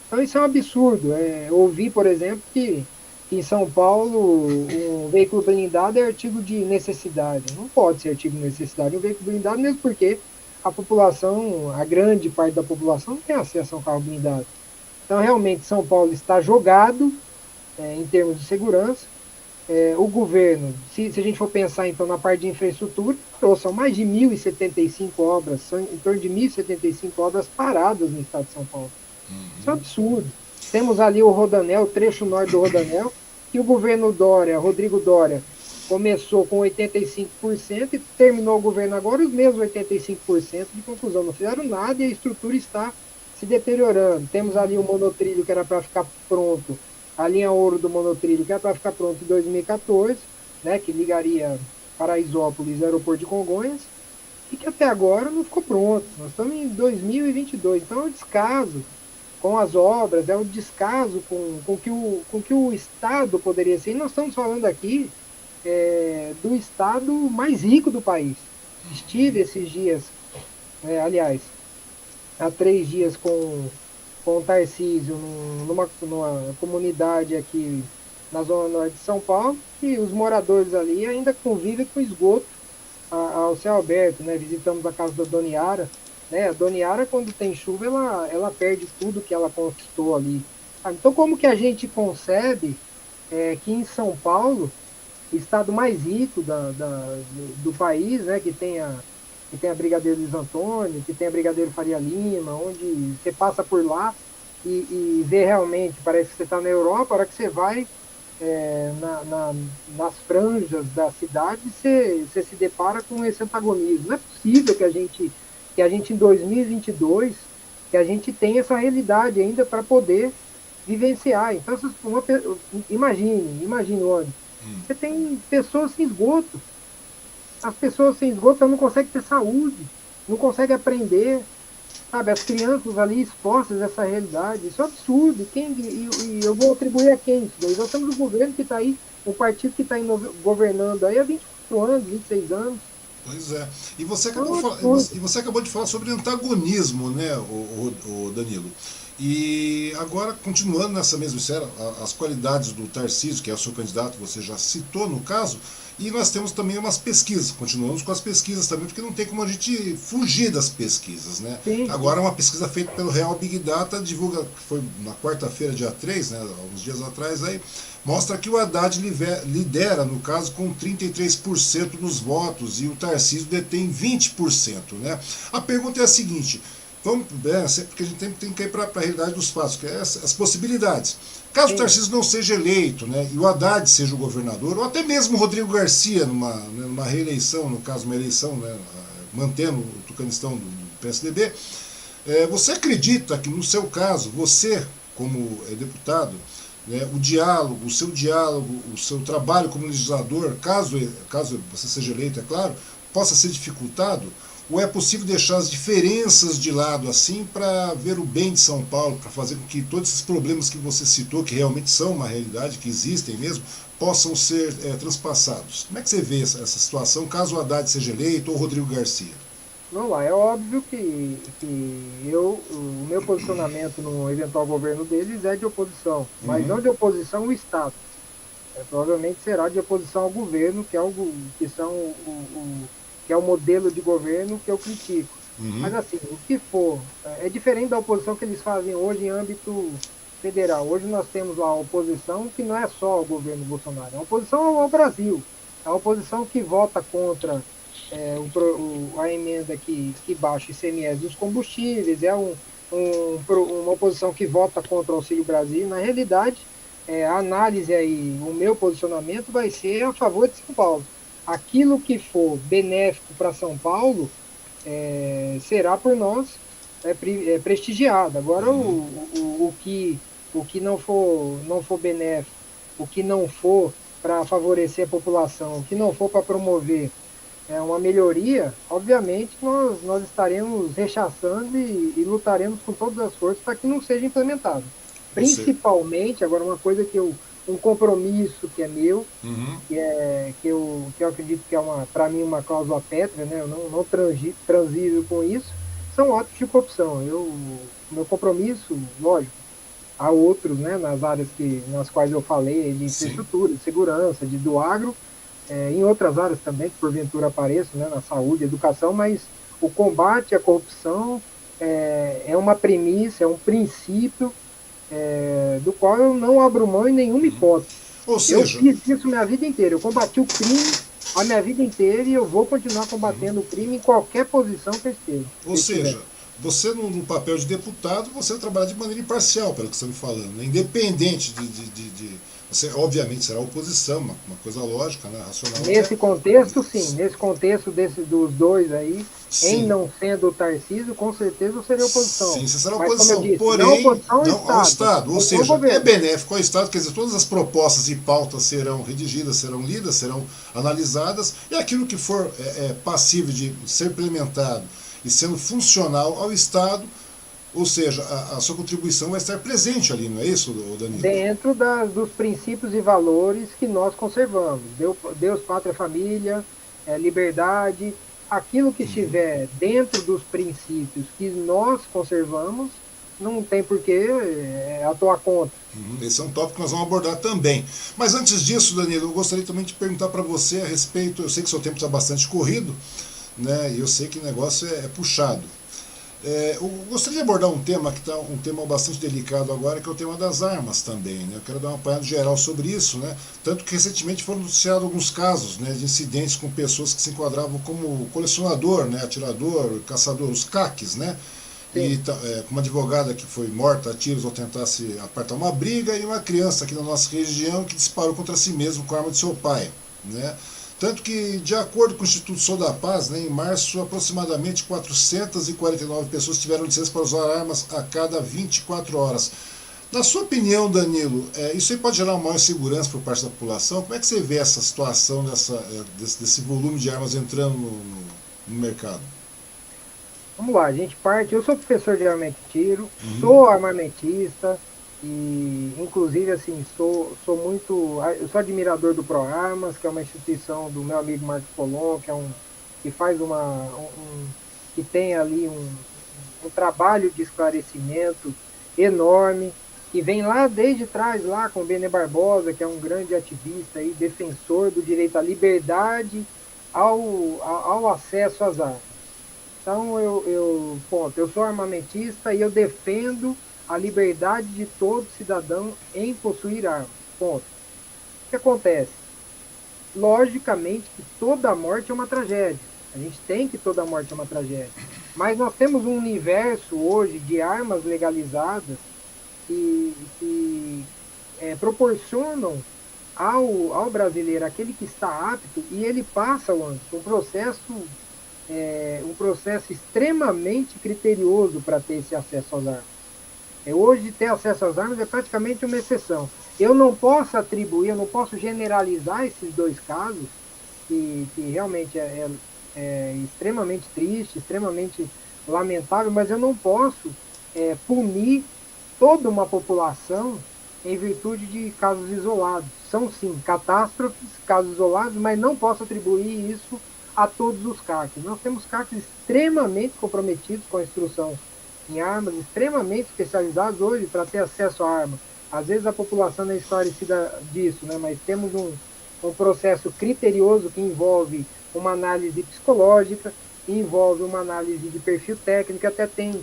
Então isso é um absurdo. Ouvir, por exemplo, que em São Paulo um veículo blindado é artigo de necessidade. Não pode ser artigo de necessidade um veículo blindado, mesmo porque a grande parte da população não tem acesso a um carro blindado. Então, realmente, São Paulo está jogado em termos de segurança. O governo, se a gente for pensar então na parte de infraestrutura, são mais de 1.075 obras, são em torno de 1.075 obras paradas no estado de São Paulo. Isso é um absurdo. Temos ali o Rodanel, o trecho norte do Rodanel, que o governo Dória, Rodrigo Dória, começou com 85% e terminou o governo agora os mesmos 85% de conclusão. Não fizeram nada e a estrutura está se deteriorando. Temos ali o monotrilho que era para ficar pronto, a linha ouro do monotrilho que era para ficar pronto em 2014, né, que ligaria Paraisópolis ao aeroporto de Congonhas, e que até agora não ficou pronto. Nós estamos em 2022, então é um descaso com as obras, é um descaso com que o Estado poderia ser. E nós estamos falando aqui do Estado mais rico do país. Estive esses dias, aliás, há 3 dias com o Tarcísio numa comunidade aqui na Zona Norte de São Paulo, e os moradores ali ainda convivem com esgoto ao céu aberto, né? Visitamos a casa da Dona Yara, né? A Dona Yara, quando tem chuva, ela perde tudo que ela conquistou ali. Então, como que a gente concebe que em São Paulo, o estado mais rico do país, né? Que tem a Brigadeiro Luiz Antônio, que tem a Brigadeiro Faria Lima, onde você passa por lá e vê realmente, parece que você está na Europa, a hora que você vai nas franjas da cidade, você se depara com esse antagonismo. Não é possível que a gente em 2022, que a gente tenha essa realidade ainda para poder vivenciar. Então, imagine onde. Você tem pessoas sem esgoto. As pessoas sem esgoto não conseguem ter saúde, não conseguem aprender, sabe? As crianças ali expostas a essa realidade, isso é absurdo. E eu vou atribuir a quem isso daí? Nós temos o governo que está aí, o partido que está governando aí há 24 anos, 26 anos. Pois é. E você acabou de falar sobre antagonismo, né, o Danilo? E agora, continuando nessa mesma esfera, as qualidades do Tarcísio, que é o seu candidato, você já citou no caso, e nós temos também umas pesquisas, continuamos com as pesquisas também, porque não tem como a gente fugir das pesquisas, né? Sim. Agora, uma pesquisa feita pelo Real Big Data, divulga, que foi na quarta-feira, dia 3, né, uns dias atrás, aí, mostra que o Haddad lidera, no caso, com 33% dos votos, e o Tarcísio detém 20%, né? A pergunta é a seguinte: vamos, porque a gente tem que ir para a realidade dos fatos, que é as possibilidades. Caso o Tarcísio não seja eleito, né, e o Haddad seja o governador, ou até mesmo o Rodrigo Garcia, numa reeleição, no caso, uma eleição, né, mantendo o tucanistão do PSDB, você acredita que, no seu caso, você, como deputado, né, o seu diálogo, o seu trabalho como legislador, caso você seja eleito, é claro, possa ser dificultado? Ou é possível deixar as diferenças de lado assim para ver o bem de São Paulo, para fazer com que todos esses problemas que você citou, que realmente são uma realidade, que existem mesmo, possam ser transpassados? Como é que você vê essa situação, caso o Haddad seja eleito ou o Rodrigo Garcia? Vamos lá, é óbvio que o meu posicionamento no eventual governo deles é de oposição, mas não de oposição ao Estado. Provavelmente será de oposição ao governo, que é o modelo de governo que eu critico. Mas assim, o que for, é diferente da oposição que eles fazem hoje em âmbito federal. Hoje nós temos lá a oposição que não é só ao governo Bolsonaro, é a oposição ao Brasil. É a oposição que vota contra a emenda que baixa o ICMS dos combustíveis, uma oposição que vota contra o Auxílio Brasil. Na realidade, a análise aí, o meu posicionamento vai ser a favor de São Paulo. Aquilo que for benéfico para São Paulo será por nós prestigiado. Agora, o que não for benéfico, o que não for para favorecer a população, o que não for para promover uma melhoria, obviamente nós estaremos rechaçando e lutaremos com todas as forças para que não seja implementado. Principalmente, agora uma coisa um compromisso que é meu, que eu acredito que é para mim uma cláusula pétrea, né? Eu não transível com isso, são atos de corrupção. Meu compromisso, lógico, há outros, né, nas áreas nas quais eu falei, de infraestrutura, de segurança, do agro, em outras áreas também, que porventura apareçam, né, na saúde, educação, mas o combate à corrupção é uma premissa, é um princípio do qual eu não abro mão em nenhuma hipótese. Ou seja, eu fiz isso minha vida inteira, eu combati o crime a minha vida inteira e eu vou continuar combatendo o crime em qualquer posição que eu esteja. Ou seja, você no papel de deputado, você trabalha de maneira imparcial, pelo que você está me falando, né? Independente obviamente será oposição, uma coisa lógica, né, racional. Nesse contexto, sim. Nesse contexto dos dois aí, em Sim. não sendo o Tarcísio, com certeza seria oposição. Sim, você será Mas, como eu oposição, disse, não porém, oposição ao não ao Estado, Estado. Ou ao seja, é governo. benéfico ao Estado, quer dizer, todas as propostas e pautas serão redigidas, serão lidas, serão analisadas, e aquilo que for passível de ser implementado e sendo funcional ao Estado, ou seja, a sua contribuição vai estar presente ali, não é isso, Danilo? Dentro dos princípios e valores que nós conservamos. Deus, pátria, família, liberdade, aquilo que estiver dentro dos princípios que nós conservamos, não tem por que atuar contra. Esse é um tópico que nós vamos abordar também. Mas antes disso, Danilo, eu gostaria também de perguntar para você a respeito, eu sei que seu tempo está bastante corrido, né, e eu sei que o negócio é puxado. Eu gostaria de abordar um tema que está um tema bastante delicado agora, que é o tema das armas também. Né? Eu quero dar uma apanhada geral sobre isso, né? Tanto que recentemente foram noticiados alguns casos, né, de incidentes com pessoas que se enquadravam como colecionador, né, atirador, caçador, os CACs, né? E com uma advogada que foi morta a tiros ao tentar se apartar uma briga, e uma criança aqui na nossa região que disparou contra si mesmo com a arma de seu pai, né? Tanto que, de acordo com o Instituto Sou da Paz, né, em março, aproximadamente 449 pessoas tiveram licença para usar armas a cada 24 horas. Na sua opinião, Danilo, isso aí pode gerar uma maior segurança por parte da população? Como é que você vê essa situação desse volume de armas entrando no mercado? Vamos lá, a gente parte. Eu sou professor de armamento de tiro, sou armamentista e, inclusive, assim, sou muito. Eu sou admirador do ProArmas, que é uma instituição do meu amigo Marcos Polon, que faz que tem ali um trabalho de esclarecimento enorme, que vem lá desde trás, lá com o Bene Barbosa, que é um grande ativista e defensor do direito à liberdade, ao acesso às armas. Então, eu sou armamentista e eu defendo a liberdade de todo cidadão em possuir armas. Ponto. O que acontece? Logicamente que toda morte é uma tragédia. A gente tem que toda morte é uma tragédia. Mas nós temos um universo hoje de armas legalizadas que proporcionam ao brasileiro, aquele que está apto, e ele passa, um processo extremamente criterioso para ter esse acesso às armas. Hoje, ter acesso às armas é praticamente uma exceção. Eu não posso atribuir, eu não posso generalizar esses dois casos, que realmente é extremamente triste, extremamente lamentável, mas eu não posso punir toda uma população em virtude de casos isolados. São, sim, catástrofes, casos isolados, mas não posso atribuir isso a todos os CACs. Nós temos CACs extremamente comprometidos com a instrução em armas, extremamente especializados hoje para ter acesso à arma. Às vezes a população não é esclarecida disso, né? Mas temos um processo criterioso que envolve uma análise psicológica, envolve uma análise de perfil técnico, até tem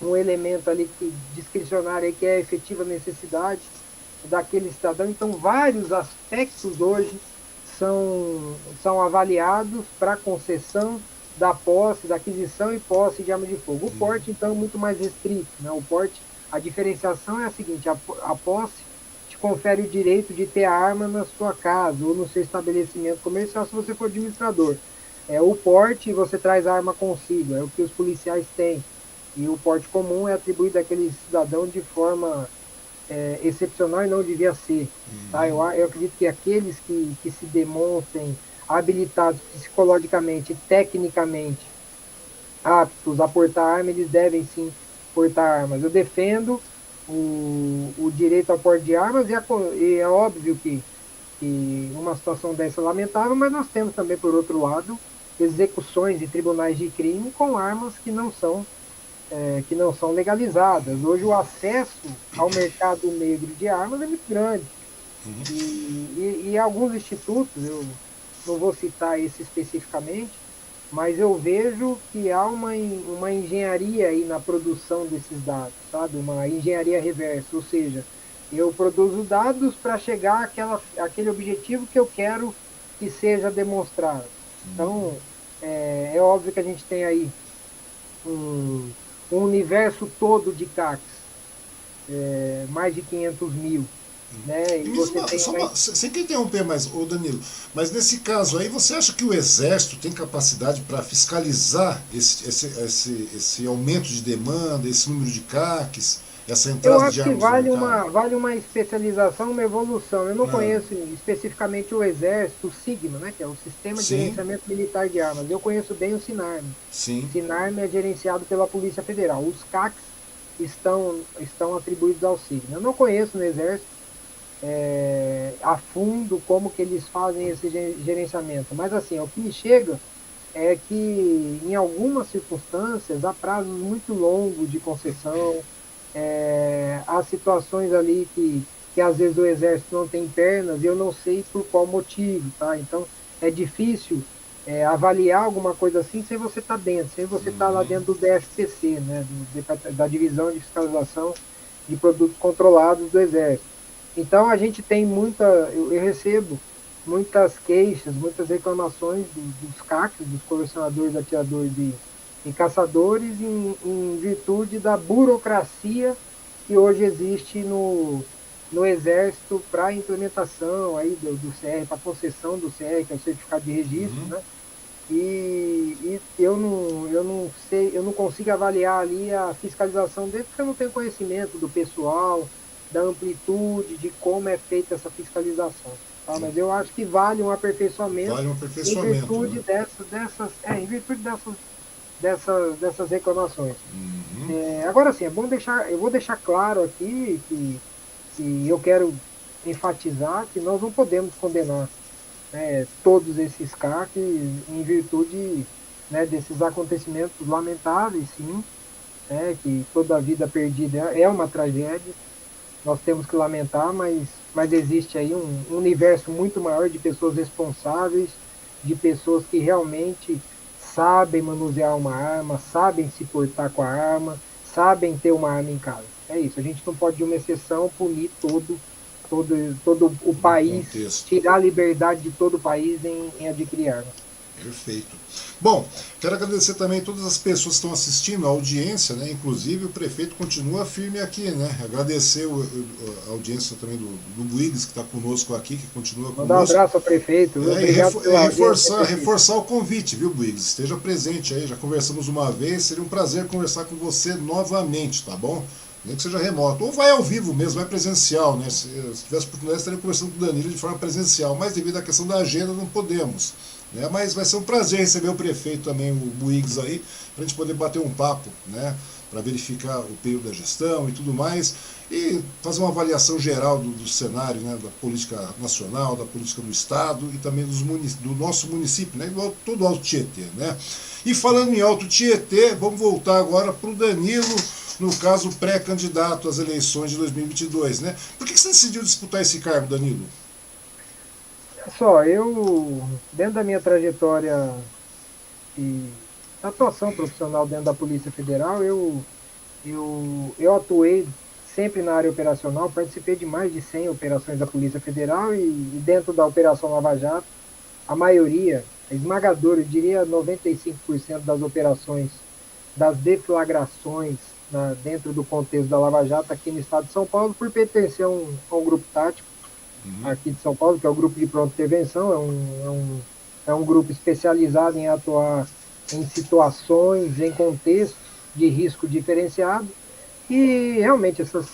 um elemento ali discricionário aí, que é a efetiva necessidade daquele cidadão. Então, vários aspectos hoje são avaliados para concessão da posse, da aquisição e posse de arma de fogo. O porte, então, é muito mais restrito. Né? O porte, a diferenciação é a seguinte: a posse te confere o direito de ter a arma na sua casa ou no seu estabelecimento comercial, se você for administrador. O porte, você traz a arma consigo, é o que os policiais têm. E o porte comum é atribuído àquele cidadão de forma excepcional e não devia ser. Tá? Eu acredito que aqueles que se demonstrem habilitados psicologicamente e tecnicamente aptos a portar arma, eles devem sim portar armas. Eu defendo o direito ao porte de armas e é óbvio que uma situação dessa é lamentável, mas nós temos também, por outro lado, execuções em tribunais de crime com armas que não são legalizadas. Hoje o acesso ao mercado negro de armas é muito grande. E alguns institutos, eu não vou citar esse especificamente, mas eu vejo que há uma engenharia aí na produção desses dados, sabe? Uma engenharia reversa, ou seja, eu produzo dados para chegar àquele objetivo que eu quero que seja demonstrado. Então, é óbvio que a gente tem aí um universo todo de CACs, mais de 500 mil. né? E E me diz você tem sem que interromper, mas, ô Danilo, mas nesse caso aí, você acha que o Exército tem capacidade para fiscalizar esse aumento de demanda, esse número de CACs, essa Eu entrada de acho que armas no mercado? vale uma especialização, uma evolução. Eu não Ah, conheço especificamente o Exército, o SIGMA, né, que é o Sistema de sim, Gerenciamento Militar de Armas. Eu conheço bem o SINARM. O sim. SINARM é gerenciado pela Polícia Federal. Os CACs estão atribuídos ao SIGMA. Eu não conheço no Exército a fundo como que eles fazem esse gerenciamento, mas assim, o que me chega é que em algumas circunstâncias há prazos muito longos de concessão, há situações ali que às vezes o exército não tem pernas e eu não sei por qual motivo, tá? Então é difícil avaliar alguma coisa assim sem você estar dentro, sem você estar lá dentro do DFPC, né? Da Divisão de Fiscalização de Produtos Controlados do Exército. Então a gente tem eu recebo muitas queixas, muitas reclamações dos CACs, dos colecionadores, atiradores e caçadores, em virtude da burocracia que hoje existe no Exército para a implementação aí do CR, para a concessão do CR, que é o certificado de registro, né? E eu não sei, eu não consigo avaliar ali a fiscalização dele, porque eu não tenho conhecimento do pessoal, da amplitude, de como é feita essa fiscalização. Tá? Mas eu acho que vale um aperfeiçoamento Vale um aperfeiçoamento, né? dessas reclamações. Agora sim, eu vou deixar claro aqui que eu quero enfatizar que nós não podemos condenar, né, todos esses CACs em virtude, né, desses acontecimentos lamentáveis, sim, né, que toda a vida perdida é uma tragédia, nós temos que lamentar, mas existe aí um universo muito maior de pessoas responsáveis, de pessoas que realmente sabem manusear uma arma, sabem se portar com a arma, sabem ter uma arma em casa. É isso, a gente não pode, de uma exceção, punir todo o Todo um país, contexto. tirar a liberdade de todo o país em adquirir armas. Perfeito. Bom, quero agradecer também a todas as pessoas que estão assistindo, a audiência, né? Inclusive o prefeito continua firme aqui, né? Agradecer a audiência também do Buigs, que está conosco aqui, que continua Mandar um conosco. abraço ao prefeito, viu? E Obrigado pela audiência, reforçar o convite, viu, Buigs? Esteja presente aí, já conversamos uma vez, seria um prazer conversar com você novamente, tá bom? Nem que seja remoto. Ou vai ao vivo mesmo, vai presencial, né? Se tivesse oportunidade, estaria conversando com o Danilo de forma presencial, mas devido à questão da agenda, não podemos. Né? Mas vai ser um prazer receber o prefeito também, o Buigs aí, para a gente poder bater um papo, né? Para verificar o período da gestão e tudo mais, e fazer uma avaliação geral do cenário, né? Da política nacional, da política do Estado e também do nosso município, né? Todo o Alto Tietê. Né? E falando em Alto Tietê, vamos voltar agora para o Danilo, no caso pré-candidato às eleições de 2022. Né? Por que você decidiu disputar esse cargo, Danilo? Só, dentro da minha trajetória e atuação profissional dentro da Polícia Federal, eu atuei sempre na área operacional, participei de mais de 100 operações da Polícia Federal e dentro da Operação Lava Jato, a maioria, a esmagadora, eu diria 95% das operações, das deflagrações dentro do contexto da Lava Jato aqui no estado de São Paulo, por pertencer a um grupo tático aqui de São Paulo, que é o Grupo de Pronta Intervenção, é um grupo especializado em atuar em situações, em contextos de risco diferenciado, e realmente essas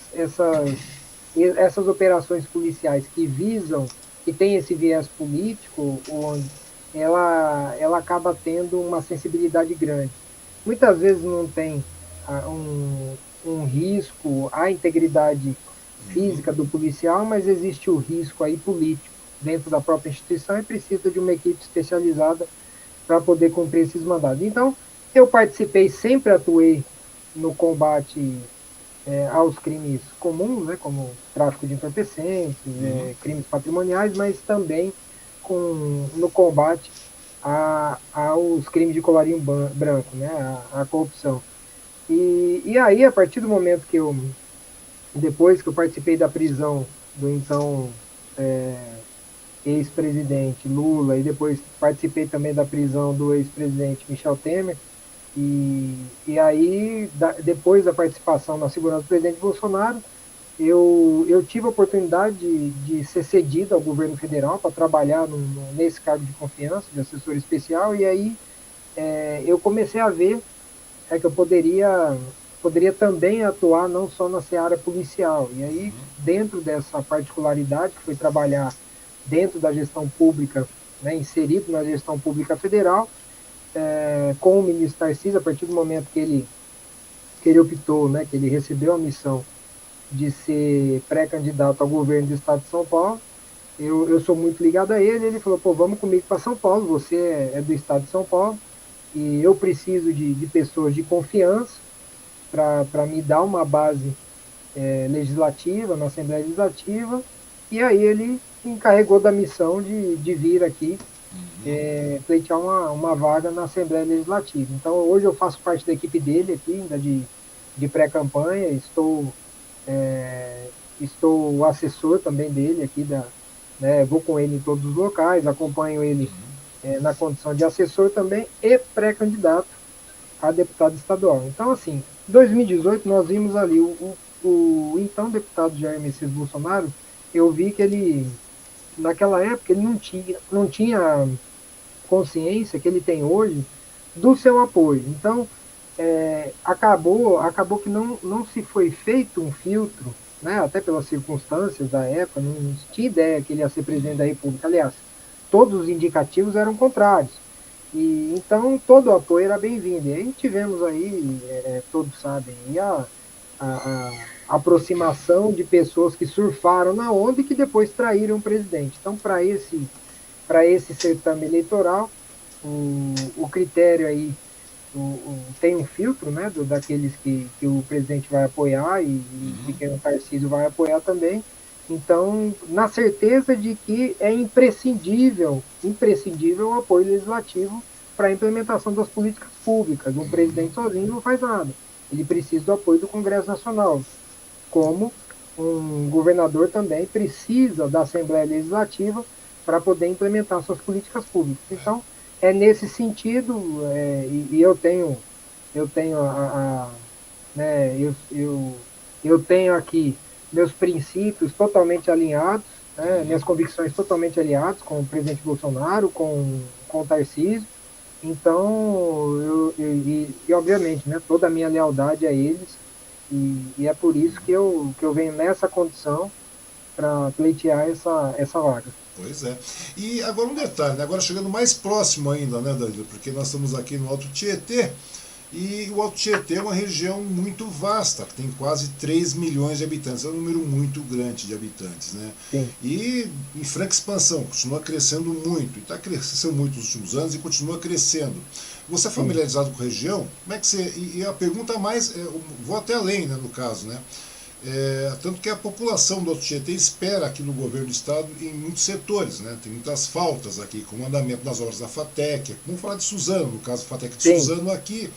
operações policiais que visam, que tem esse viés político, onde ela acaba tendo uma sensibilidade grande. Muitas vezes não tem um risco à integridade física do policial, mas existe o risco aí político dentro da própria instituição e precisa de uma equipe especializada para poder cumprir esses mandados. Então, eu participei, sempre atuei no combate aos crimes comuns, né, como tráfico de entorpecentes, crimes patrimoniais, mas também no combate aos crimes de colarinho branco, né, a corrupção. E aí, a partir do momento depois que eu participei da prisão do então ex-presidente Lula e depois participei também da prisão do ex-presidente Michel Temer, e aí, depois da participação na segurança do presidente Bolsonaro, eu tive a oportunidade de ser cedido ao governo federal para trabalhar nesse cargo de confiança, de assessor especial, e aí eu comecei a ver que eu poderia também atuar não só na seara policial. E aí, dentro dessa particularidade, que foi trabalhar dentro da gestão pública, né, inserido na gestão pública federal, com o ministro Tarcísio, a partir do momento que ele optou, né, que ele recebeu a missão de ser pré-candidato ao governo do estado de São Paulo, eu sou muito ligado a ele, ele falou, pô, vamos comigo para São Paulo, você é do estado de São Paulo, e eu preciso de pessoas de confiança para me dar uma base legislativa, na Assembleia Legislativa, e aí ele encarregou da missão de vir aqui pleitear uma vaga na Assembleia Legislativa. Então, hoje eu faço parte da equipe dele aqui, ainda de pré-campanha, estou assessor também dele aqui, vou com ele em todos os locais, acompanho ele na condição de assessor também e pré-candidato a deputado estadual. Então, assim, em 2018 nós vimos ali o então deputado Jair Messias Bolsonaro, eu vi que ele, naquela época, ele não tinha consciência que ele tem hoje do seu apoio. Então, acabou que não se foi feito um filtro, né, até pelas circunstâncias da época, não tinha ideia que ele ia ser presidente da República. Aliás, todos os indicativos eram contrários. E, então, todo o apoio era bem-vindo. E aí tivemos aí, todos sabem, a aproximação de pessoas que surfaram na onda e que depois traíram o presidente. Então, para esse certame eleitoral, o critério aí tem um filtro, né, daqueles que o presidente vai apoiar e de quem o Tarcísio vai apoiar também. Então, na certeza de que é imprescindível o apoio legislativo para a implementação das políticas públicas. Um presidente sozinho não faz nada. Ele precisa do apoio do Congresso Nacional, como um governador também precisa da Assembleia Legislativa para poder implementar suas políticas públicas. Então, é nesse sentido, e eu tenho né, eu tenho aqui meus princípios totalmente alinhados, né, minhas convicções totalmente alinhadas com o presidente Bolsonaro, com o Tarcísio. Então, e obviamente, né, toda a minha lealdade a eles, e é por isso que eu venho nessa condição para pleitear essa vaga. Pois é. E agora um detalhe, né? Agora chegando mais próximo ainda, né, Danilo? Porque nós estamos aqui no Alto Tietê, e o Alto Tietê é uma região muito vasta, que tem quase 3 milhões de habitantes, é um número muito grande de habitantes, né? Sim. E em franca expansão, continua crescendo muito, e está crescendo muito nos últimos anos e continua crescendo. Você é familiarizado com a região? Como é que você... E a pergunta mais... vou até além, né, no caso, né? Tanto que a população do Alto Tietê espera aqui no governo do estado em muitos setores, né? Tem muitas faltas aqui, como o andamento das obras da FATEC, vamos falar de Suzano, no caso FATEC de Suzano aqui,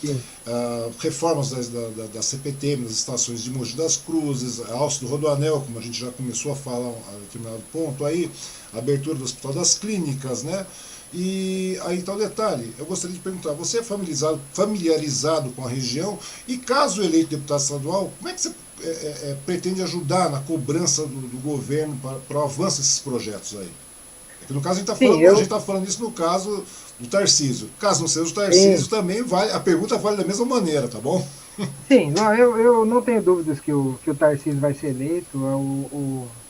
reformas da CPTM nas estações de Mogi das Cruzes, a alça do Rodoanel, como a gente já começou a falar a determinado ponto aí, a abertura do Hospital das Clínicas, né? E aí tá o detalhe, eu gostaria de perguntar, você é familiarizado com a região, e caso eleito deputado estadual, como é que você pretende ajudar na cobrança do governo para o avanço desses projetos aí? É que no caso a gente está falando isso no caso do Tarcísio. Caso não seja o Tarcísio, também vale, a pergunta vale da mesma maneira, tá bom? Sim, não, eu não tenho dúvidas que o Tarcísio vai ser eleito.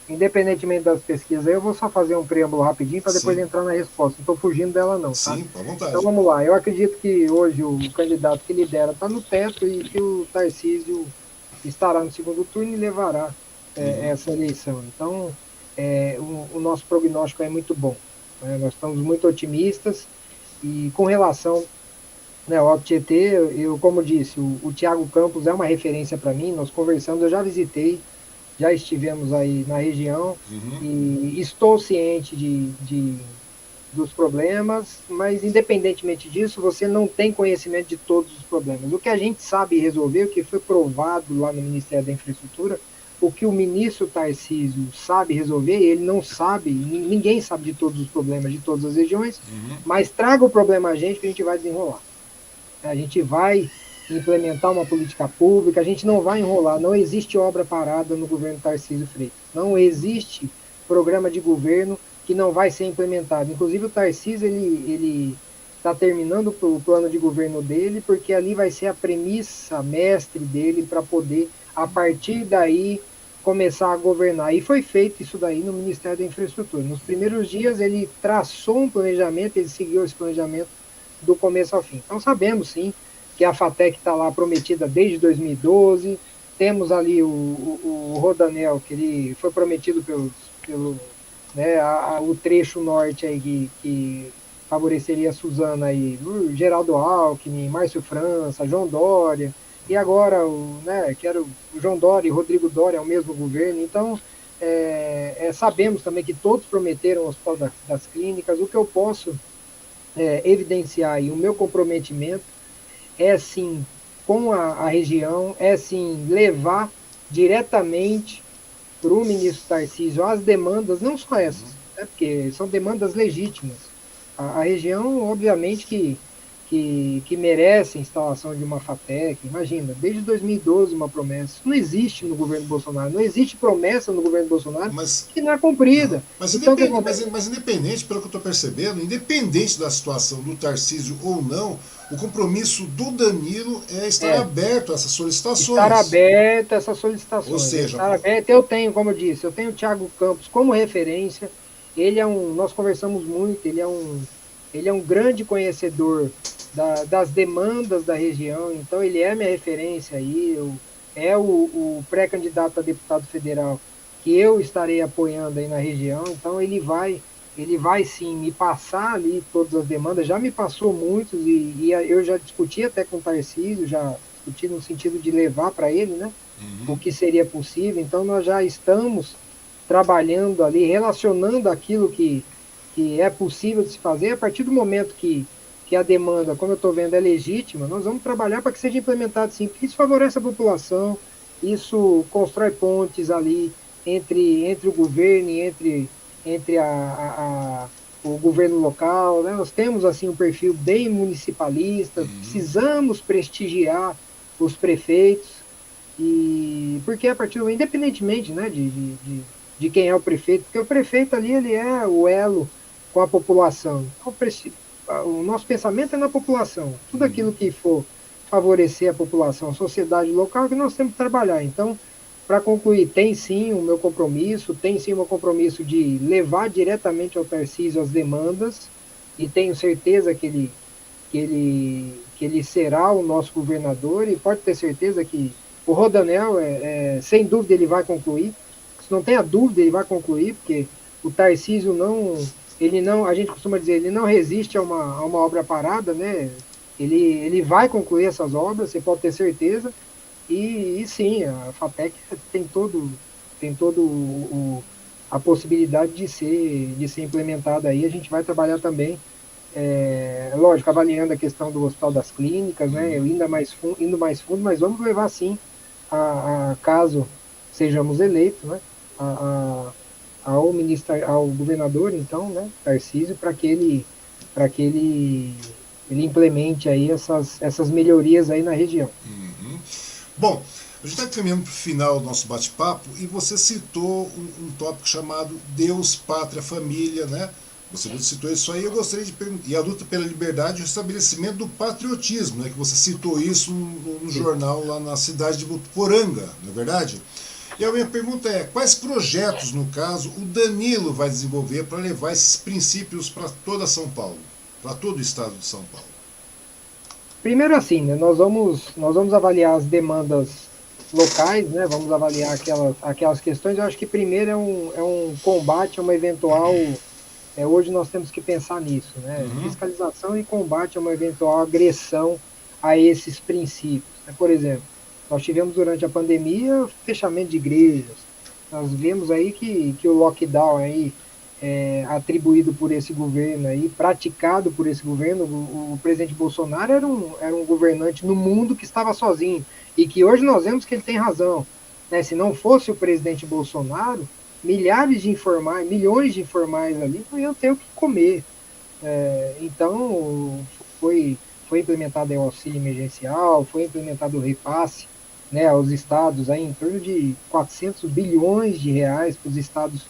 Independentemente das pesquisas, eu vou só fazer um preâmbulo rapidinho para depois entrar na resposta. Não estou fugindo dela não, tá? Sim, à vontade. Então vamos lá. Eu acredito que hoje o candidato que lidera está no teto e que o Tarcísio estará no segundo turno e levará essa eleição. Então, o nosso prognóstico é muito bom. Né? Nós estamos muito otimistas e com relação, né, ao Alto Tietê, eu como disse, o Thiago Campos é uma referência para mim. Nós conversamos, eu já visitei, já estivemos aí na região e estou ciente dos problemas, mas independentemente disso, você não tem conhecimento de todos os problemas. O que a gente sabe resolver, o que foi provado lá no Ministério da Infraestrutura, o que o ministro Tarcísio sabe resolver, ele não sabe, ninguém sabe de todos os problemas de todas as regiões, mas traga o problema a gente que a gente vai desenrolar. A gente vai implementar uma política pública, a gente não vai enrolar, não existe obra parada no governo Tarcísio Freitas, não existe programa de governo que não vai ser implementado. Inclusive o Tarcísio, ele está terminando o plano de governo dele, porque ali vai ser a premissa mestre dele para poder, a partir daí, começar a governar. E foi feito isso daí no Ministério da Infraestrutura. Nos primeiros dias ele traçou um planejamento, ele seguiu esse planejamento do começo ao fim. Então sabemos sim que a FATEC está lá prometida desde 2012, temos ali o Rodanel, que ele foi prometido pelo né, o trecho norte aí que favoreceria a Suzana aí, Geraldo Alckmin, Márcio França, João Dória, e agora que era o João Dória e Rodrigo Dória é o mesmo governo, então sabemos também que todos prometeram o Hospital das Clínicas. O que eu posso evidenciar aí, o meu comprometimento é sim com a região, é sim levar diretamente para o ministro Tarcísio as demandas, não só essas, né, porque são demandas legítimas. A região, obviamente, que merece a instalação de uma FATEC. Imagina, desde 2012 uma promessa. Isso não existe no governo Bolsonaro. Não existe promessa no governo Bolsonaro que não é cumprida. Não. Mas, então, mas independente, pelo que eu estou percebendo, independente da situação do Tarcísio ou não, o compromisso do Danilo é estar aberto a essas solicitações. Estar aberto a essas solicitações. Ou seja, estar aberto. Eu tenho, como eu disse, eu tenho o Thiago Campos como referência. Ele nós conversamos muito, ele é um grande conhecedor das demandas da região, então ele é minha referência aí, é o pré-candidato a deputado federal que eu estarei apoiando aí na região, então ele vai sim me passar ali todas as demandas, já me passou muitos e eu já discuti até com o Tarcísio, já discuti no sentido de levar para ele, né, o que seria possível, então nós já estamos trabalhando ali, relacionando aquilo que é possível de se fazer. A partir do momento que a demanda, como eu estou vendo, é legítima, nós vamos trabalhar para que seja implementado sim, porque isso favorece a população, isso constrói pontes ali entre o governo e entre o governo local, né? Nós temos assim um perfil bem municipalista, precisamos prestigiar os prefeitos, e porque a partir do independentemente, né, de quem é o prefeito, porque o prefeito ali ele é o elo com a população. Então, o nosso pensamento é na população. Tudo aquilo que for favorecer a população, a sociedade local, é que nós temos que trabalhar. Então, para concluir, tem sim o meu compromisso, tem sim o meu compromisso de levar diretamente ao Tarcísio as demandas, e tenho certeza que ele será o nosso governador, e pode ter certeza que o Rodanel, sem dúvida, ele vai concluir. Se não tenha dúvida, ele vai concluir, porque o Tarcísio a gente costuma dizer, ele não resiste a uma obra parada, né? Ele vai concluir essas obras, você pode ter certeza. E sim, a FATEC tem a possibilidade de ser implementada aí. A gente vai trabalhar também, lógico, avaliando a questão do Hospital das Clínicas, né? Indo mais fundo, mas vamos levar sim, caso sejamos eleitos, né? Ao governador, então, né, Tarcísio, para que ele implemente aí essas melhorias aí na região. Bom, a gente está caminhando para o final do nosso bate-papo e você citou um tópico chamado Deus, Pátria, Família, né? Você citou isso aí, eu gostaria de perguntar. E a luta pela liberdade e o estabelecimento do patriotismo, né? Que você citou isso no jornal lá na cidade de Votuporanga, não é verdade? E a minha pergunta é, quais projetos, no caso, o Danilo vai desenvolver para levar esses princípios para toda São Paulo, para todo o estado de São Paulo? Primeiro assim, né, nós vamos avaliar as demandas locais, né, vamos avaliar aquelas questões. Eu acho que primeiro é um combate a uma eventual... hoje nós temos que pensar nisso, né, fiscalização e combate a uma eventual agressão a esses princípios. Né? Por exemplo, nós tivemos durante a pandemia fechamento de igrejas, nós vemos aí que o lockdown aí, atribuído por esse governo aí, praticado por esse governo, o presidente Bolsonaro era um governante no mundo que estava sozinho, e que hoje nós vemos que ele tem razão, né? Se não fosse o presidente Bolsonaro, milhões de informais ali não iam ter o que comer. Então foi foi implementado aí o auxílio emergencial, foi implementado o repasse, né, aos estados aí em torno de 400 bilhões de reais para os estados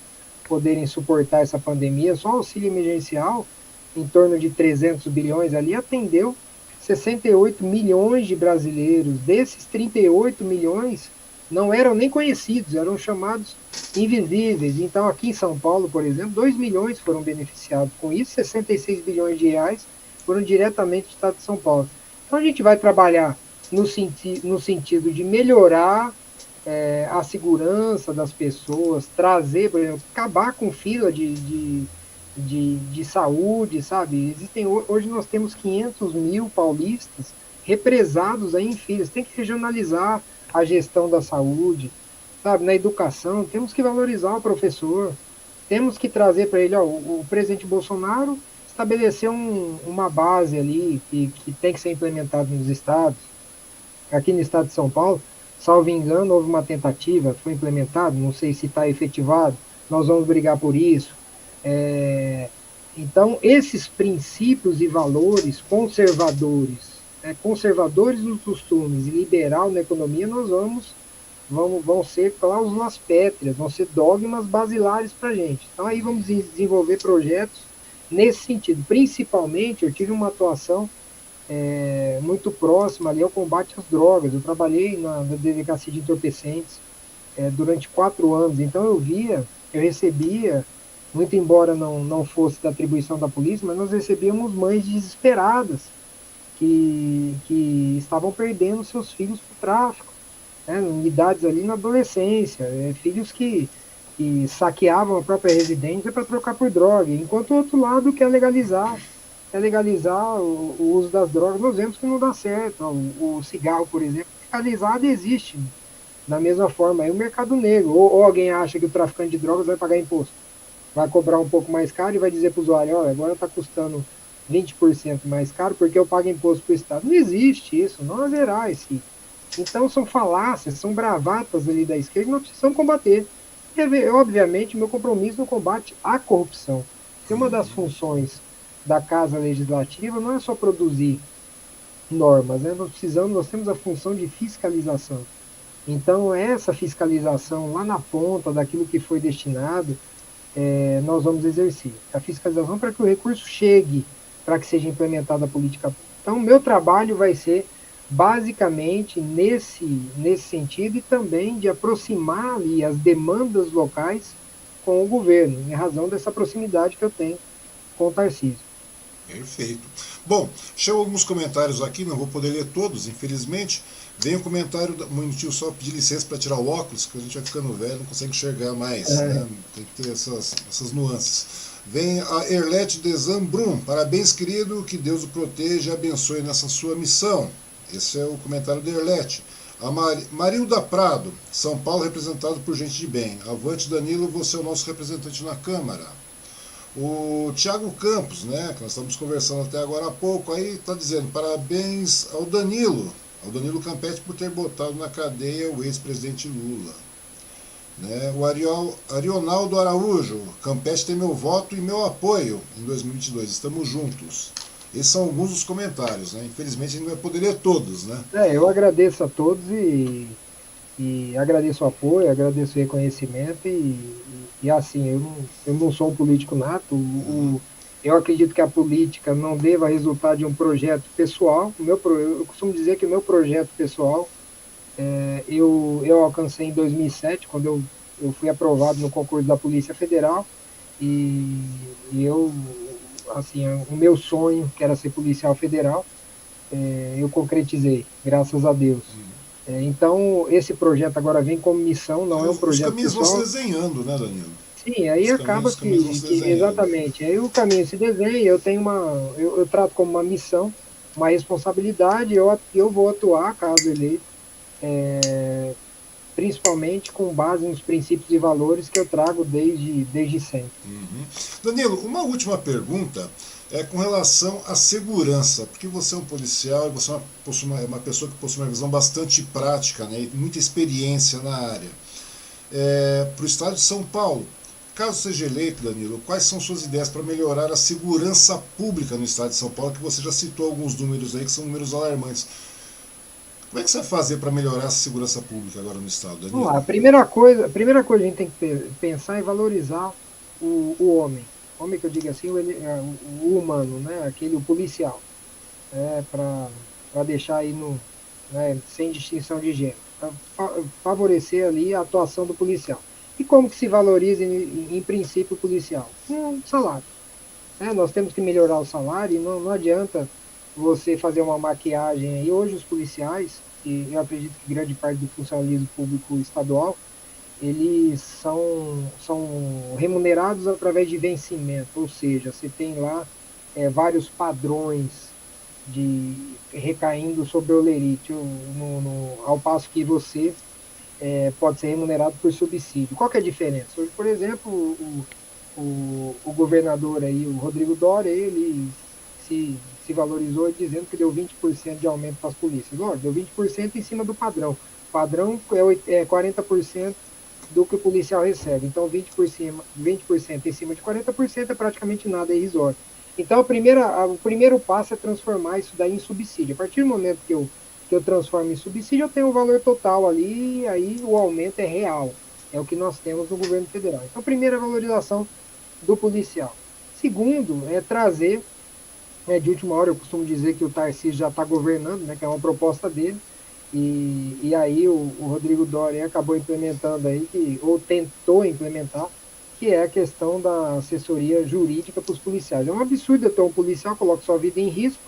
poderem suportar essa pandemia. Só o auxílio emergencial, em torno de 300 bilhões ali, atendeu 68 milhões de brasileiros. Desses 38 milhões, não eram nem conhecidos, eram chamados invisíveis. Então, aqui em São Paulo, por exemplo, 2 milhões foram beneficiados com isso, 66 bilhões de reais foram diretamente do estado de São Paulo. Então, a gente vai trabalhar no sentido de melhorar a segurança das pessoas, trazer, por exemplo, acabar com fila de saúde, sabe? Hoje nós temos 500 mil paulistas represados aí em filas. Tem que regionalizar a gestão da saúde, sabe? Na educação, temos que valorizar o professor, temos que trazer para ele, ó, o presidente Bolsonaro estabeleceu uma base ali que tem que ser implementada nos estados. Aqui no estado de São Paulo, salvo engano, houve uma tentativa, foi implementado, não sei se está efetivado, nós vamos brigar por isso. Então, esses princípios e valores conservadores, conservadores nos costumes e liberal na economia, vão ser cláusulas pétreas, vão ser dogmas basilares para a gente. Então, aí vamos desenvolver projetos nesse sentido. Principalmente, eu tive uma atuação muito próxima ali ao combate às drogas. Eu trabalhei na delegacia de entorpecentes durante 4 anos, então eu recebia, muito embora não fosse da atribuição da polícia, mas nós recebíamos mães desesperadas que estavam perdendo seus filhos para o tráfico, em idades ali na adolescência, filhos que saqueavam a própria residência para trocar por droga, enquanto o outro lado quer legalizar o uso das drogas. Nós vemos que não dá certo. O cigarro, por exemplo, legalizado existe da mesma forma. Aí o mercado negro, ou alguém acha que o traficante de drogas vai pagar imposto, vai cobrar um pouco mais caro e vai dizer para o usuário, olha, agora está custando 20% mais caro porque eu pago imposto para o Estado. Não existe isso, não haverá esse. Então são falácias, são bravatas ali da esquerda que nós precisamos combater. E, obviamente, meu compromisso no combate à corrupção. Que uma das funções da Casa Legislativa não é só produzir normas, né? Nós temos a função de fiscalização. Então, essa fiscalização lá na ponta daquilo que foi destinado, nós vamos exercer. A fiscalização para que o recurso chegue, para que seja implementada a política pública. Então, meu trabalho vai ser basicamente nesse sentido e também de aproximar ali as demandas locais com o governo, em razão dessa proximidade que eu tenho com o Tarcísio. Perfeito. Bom, chegam alguns comentários aqui, não vou poder ler todos, infelizmente. Vem um comentário, um minutinho só, pedir licença para tirar o óculos, que a gente vai ficando velho, não consegue enxergar mais, né? Tem que ter essas nuances. Vem a Erlete de Zambrum, parabéns querido, que Deus o proteja e abençoe nessa sua missão. Esse é o comentário da Erlete. A Marilda Prado, São Paulo representado por gente de bem. Avante Danilo, você é o nosso representante na Câmara. O Thiago Campos, né, que nós estamos conversando até agora há pouco, aí está dizendo parabéns ao Danilo Campetti por ter botado na cadeia o ex-presidente Lula. Né, o Arionaldo Araújo, Campetti tem meu voto e meu apoio em 2022, estamos juntos. Esses são alguns dos comentários, né? Infelizmente a gente não vai poder ler todos, né? Eu agradeço a todos e agradeço o apoio, agradeço o reconhecimento e assim, eu não sou um político nato, eu acredito que a política não deva resultar de um projeto pessoal. Eu costumo dizer que o meu projeto pessoal eu alcancei em 2007, quando eu fui aprovado no concurso da Polícia Federal e assim, o meu sonho, que era ser policial federal, eu concretizei, graças a Deus. Então, esse projeto agora vem como missão, não é um projeto pessoal. Os caminhos vão se desenhando, né, Danilo? Sim, aí acaba que exatamente, aí o caminho se desenha, eu trato como uma missão, uma responsabilidade, eu vou atuar, caso eleito, principalmente com base nos princípios e valores que eu trago desde sempre. Danilo, uma última pergunta com relação à segurança, porque você é um policial e você possui uma pessoa que possui uma visão bastante prática, né, e muita experiência na área. Para o estado de São Paulo, Caso seja eleito, Danilo, quais são suas ideias para melhorar a segurança pública no estado de São Paulo, que você já citou alguns números aí que são números alarmantes. Como é que você vai fazer para melhorar essa segurança pública agora no estado, Vamos Danilo? lá, a primeira coisa que a gente tem que pensar é valorizar o homem. Homem que eu digo assim, o humano, né? Aquele, o policial. Para deixar aí no, né, sem distinção de gênero, para favorecer ali a atuação do policial. E como que se valoriza, em princípio, o policial? Com salário. Né? Nós temos que melhorar o salário e não adianta você fazer uma maquiagem aí. Hoje os policiais, e eu acredito que grande parte do funcionalismo público estadual, eles são remunerados através de vencimento, ou seja, você tem lá vários padrões de recaindo sobre o olerite, ao passo que você pode ser remunerado por subsídio. Qual que é a diferença? Hoje, por exemplo, o governador aí, o Rodrigo Dória, ele se valorizou dizendo que deu 20% de aumento para as polícias. Lógico, deu 20% em cima do padrão. O padrão é 40% do que o policial recebe. Então, 20% em cima de 40% é praticamente nada, é irrisório. Então, o primeiro passo é transformar isso daí em subsídio. A partir do momento que eu transformo em subsídio, eu tenho o valor total ali, e aí o aumento é real. É o que nós temos no governo federal. Então, primeiro, a valorização do policial. Segundo, é trazer, de última hora, eu costumo dizer que o Tarcísio já está governando, né, que é uma proposta dele, e aí o Rodrigo Doria acabou implementando aí, ou tentou implementar, que é a questão da assessoria jurídica para os policiais. É um absurdo ter um policial que coloca sua vida em risco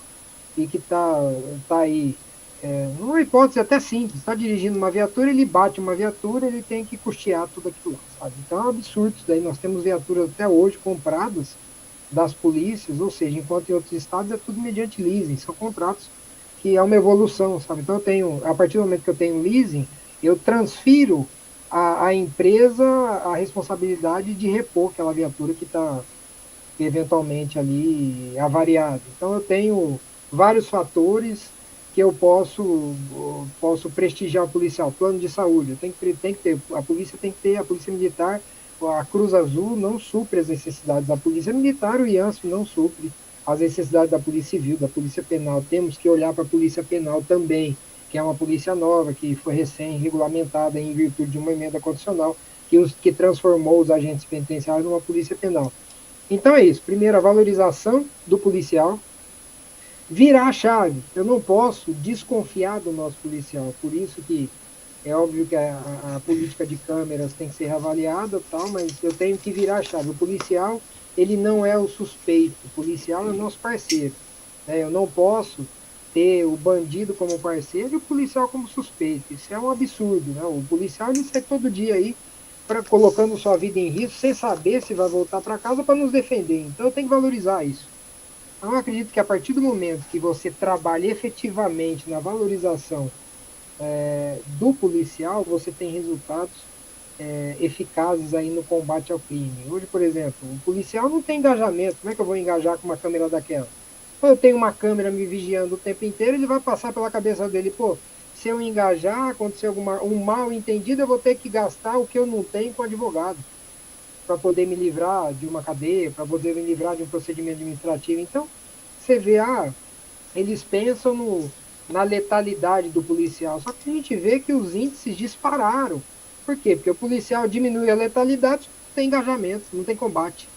e que tá aí, numa hipótese até simples, está dirigindo uma viatura, ele bate uma viatura, ele tem que custear tudo aquilo lá, sabe? Então é um absurdo isso daí. Nós temos viaturas até hoje compradas das polícias, ou seja, enquanto em outros estados é tudo mediante leasing, são contratos que é uma evolução, sabe? Então a partir do momento que eu tenho leasing, eu transfiro à empresa a responsabilidade de repor aquela viatura que está eventualmente ali avariada. Então eu tenho vários fatores que eu posso prestigiar o policial, plano de saúde, tem que ter, a polícia tem que ter, a polícia militar, a Cruz Azul não supre as necessidades da polícia militar, o IANSP não supre as necessidades da polícia civil, da polícia penal. Temos que olhar para a polícia penal também, que é uma polícia nova, que foi recém-regulamentada em virtude de uma emenda constitucional, que transformou os agentes penitenciários numa polícia penal. Então é isso. Primeiro, a valorização do policial. Virar a chave. Eu não posso desconfiar do nosso policial. Por isso que é óbvio que a política de câmeras tem que ser reavaliada, tal, mas eu tenho que virar a chave. O policial, ele não é o suspeito. O policial é o nosso parceiro. Né? Eu não posso ter o bandido como parceiro e o policial como suspeito. Isso é um absurdo. Né? O policial, ele sai todo dia aí colocando sua vida em risco, sem saber se vai voltar para casa para nos defender. Então eu tenho que valorizar isso. Então, eu acredito que a partir do momento que você trabalha efetivamente na valorização do policial, você tem resultados eficazes aí no combate ao crime. Hoje, por exemplo, o policial não tem engajamento. Como é que eu vou engajar com uma câmera daquela? Quando eu tenho uma câmera me vigiando o tempo inteiro, ele vai passar pela cabeça dele, pô, se eu engajar, acontecer um mal entendido, eu vou ter que gastar o que eu não tenho com advogado para poder me livrar de uma cadeia, para poder me livrar de um procedimento administrativo. Então, você vê, eles pensam na letalidade do policial, só que a gente vê que os índices dispararam. Por quê? Porque o policial diminui a letalidade, não tem engajamento, não tem combate.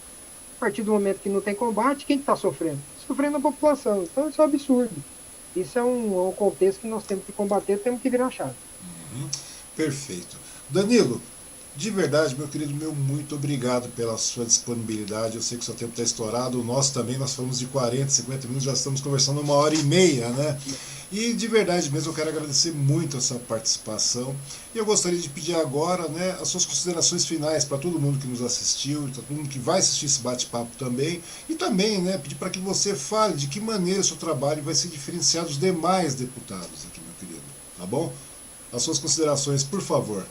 A partir do momento que não tem combate, quem está sofrendo? Sofrendo a população. Então, isso é um absurdo. Isso é um contexto que nós temos que combater, temos que virar a chave. Perfeito. Danilo, de verdade, meu querido, muito obrigado pela sua disponibilidade. Eu sei que o seu tempo está estourado, o nosso também. Nós falamos de 40, 50 minutos, já estamos conversando 1h30, né? E de verdade mesmo, eu quero agradecer muito a sua participação. E eu gostaria de pedir agora, né, as suas considerações finais para todo mundo que nos assistiu, para todo mundo que vai assistir esse bate-papo também. E também, né, pedir para que você fale de que maneira o seu trabalho vai se diferenciar dos demais deputados aqui, meu querido. Tá bom? As suas considerações, por favor.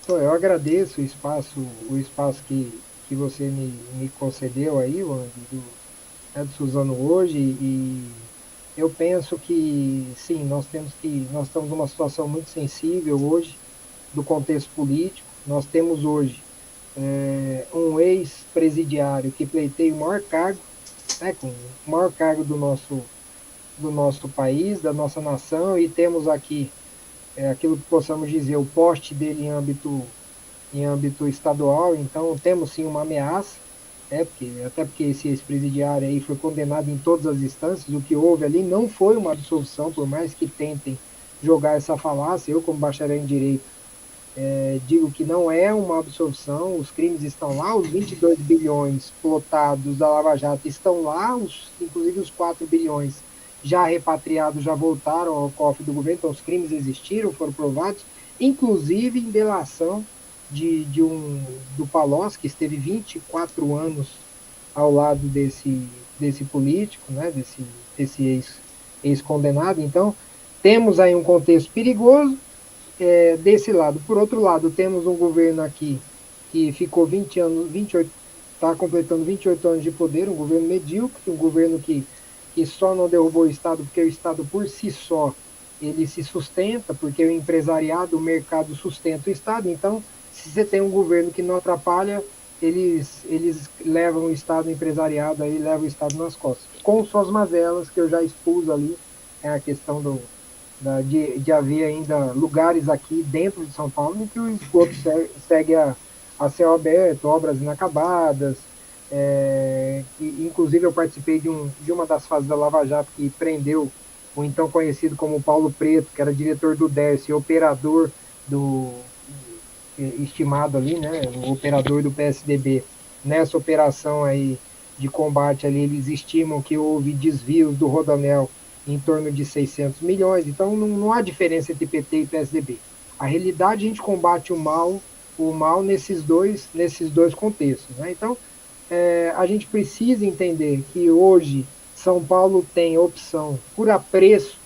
Então, eu agradeço o espaço que você me concedeu aí, do Suzano hoje, e eu penso que sim, nós estamos numa situação muito sensível hoje do contexto político. Nós temos hoje um ex-presidiário que pleiteia o maior cargo, né, com o maior cargo do nosso país, da nossa nação, e temos aqui aquilo que possamos dizer, o poste dele em âmbito estadual, então temos sim uma ameaça, até porque esse ex-presidiário aí foi condenado em todas as instâncias, o que houve ali não foi uma absolvição, por mais que tentem jogar essa falácia, eu como bacharel em Direito, digo que não é uma absolvição, os crimes estão lá, os 22 bilhões plotados da Lava Jato estão lá, inclusive os 4 bilhões já repatriados já voltaram ao cofre do governo, então os crimes existiram, foram provados, inclusive em delação do Palocci, que esteve 24 anos ao lado desse político, né, desse ex-condenado. Então, temos aí um contexto perigoso, desse lado. Por outro lado, temos um governo aqui que ficou 20 anos, 28, está completando 28 anos de poder, um governo medíocre, um governo que só não derrubou o Estado porque o Estado por si só ele se sustenta, porque o empresariado, o mercado sustenta o Estado. Então, se você tem um governo que não atrapalha, eles levam o Estado empresariado, aí levam o Estado nas costas. Com suas mazelas, que eu já expus ali, é a questão de haver ainda lugares aqui dentro de São Paulo em que o esgoto segue a céu aberto, obras inacabadas. Inclusive eu participei de uma das fases da Lava Jato que prendeu o então conhecido como Paulo Preto, que era diretor do DERS e operador do estimado ali, né, o operador do PSDB. Nessa operação aí de combate ali, eles estimam que houve desvios do Rodoanel em torno de 600 milhões, então não há diferença entre PT e PSDB. A realidade, a gente combate o mal nesses dois contextos, né? Então, a gente precisa entender que hoje São Paulo tem opção, por apreço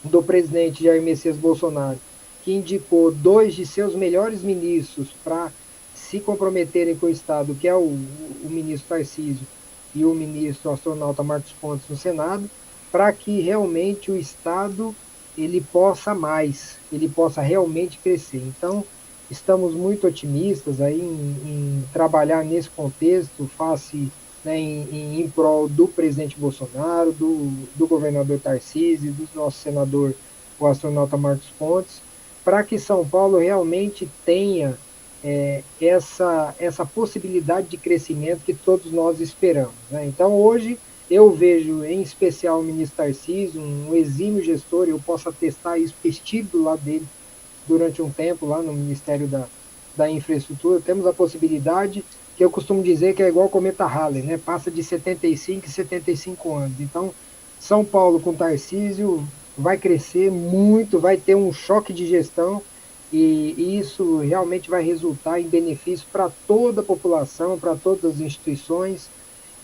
do presidente Jair Messias Bolsonaro, que indicou 2 de seus melhores ministros para se comprometerem com o Estado, que é o ministro Tarcísio e o ministro astronauta Marcos Pontes no Senado, para que realmente o Estado ele possa mais, ele possa realmente crescer. Então, estamos muito otimistas aí em trabalhar nesse contexto, face, né, em prol do presidente Bolsonaro, do governador Tarcísio, do nosso senador, o astronauta Marcos Pontes, para que São Paulo realmente tenha essa possibilidade de crescimento que todos nós esperamos, né? Então, hoje, eu vejo, em especial, o ministro Tarcísio, um exímio gestor, eu posso atestar isso, porque estive do lado dele durante um tempo lá no Ministério da Infraestrutura. Temos a possibilidade, que eu costumo dizer que é igual o cometa Halley, né? Passa de 75 e 75 anos. Então, São Paulo com Tarcísio vai crescer muito, vai ter um choque de gestão e isso realmente vai resultar em benefício para toda a população, para todas as instituições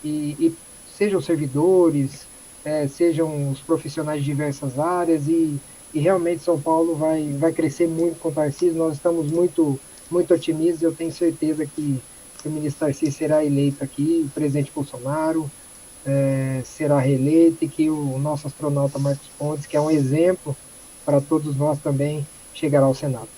e sejam servidores, sejam os profissionais de diversas áreas e realmente São Paulo vai crescer muito com o Tarcísio. Nós estamos muito otimistas. Eu tenho certeza que o ministro Tarcísio será eleito aqui, o presidente Bolsonaro será reeleito e que o nosso astronauta Marcos Pontes, que é um exemplo para todos nós também, chegará ao Senado.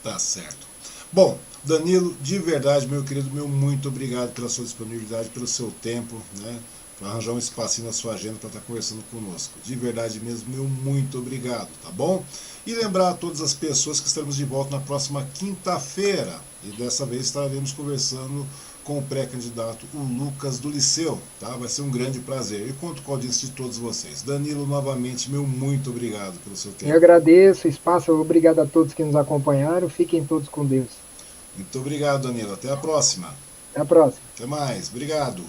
Tá certo. Bom, Danilo, de verdade, meu querido, muito obrigado pela sua disponibilidade, pelo seu tempo, né? Para arranjar um espacinho na sua agenda para estar conversando conosco. De verdade mesmo, muito obrigado, tá bom? E lembrar a todas as pessoas que estaremos de volta na próxima quinta-feira. E dessa vez estaremos conversando com o pré-candidato, o Lucas do Liceu, tá? Vai ser um grande prazer. E conto com a audiência de todos vocês. Danilo, novamente, muito obrigado pelo seu tempo. Eu agradeço o espaço, obrigado a todos que nos acompanharam. Fiquem todos com Deus. Muito obrigado, Danilo. Até a próxima. Até a próxima. Até mais. Obrigado.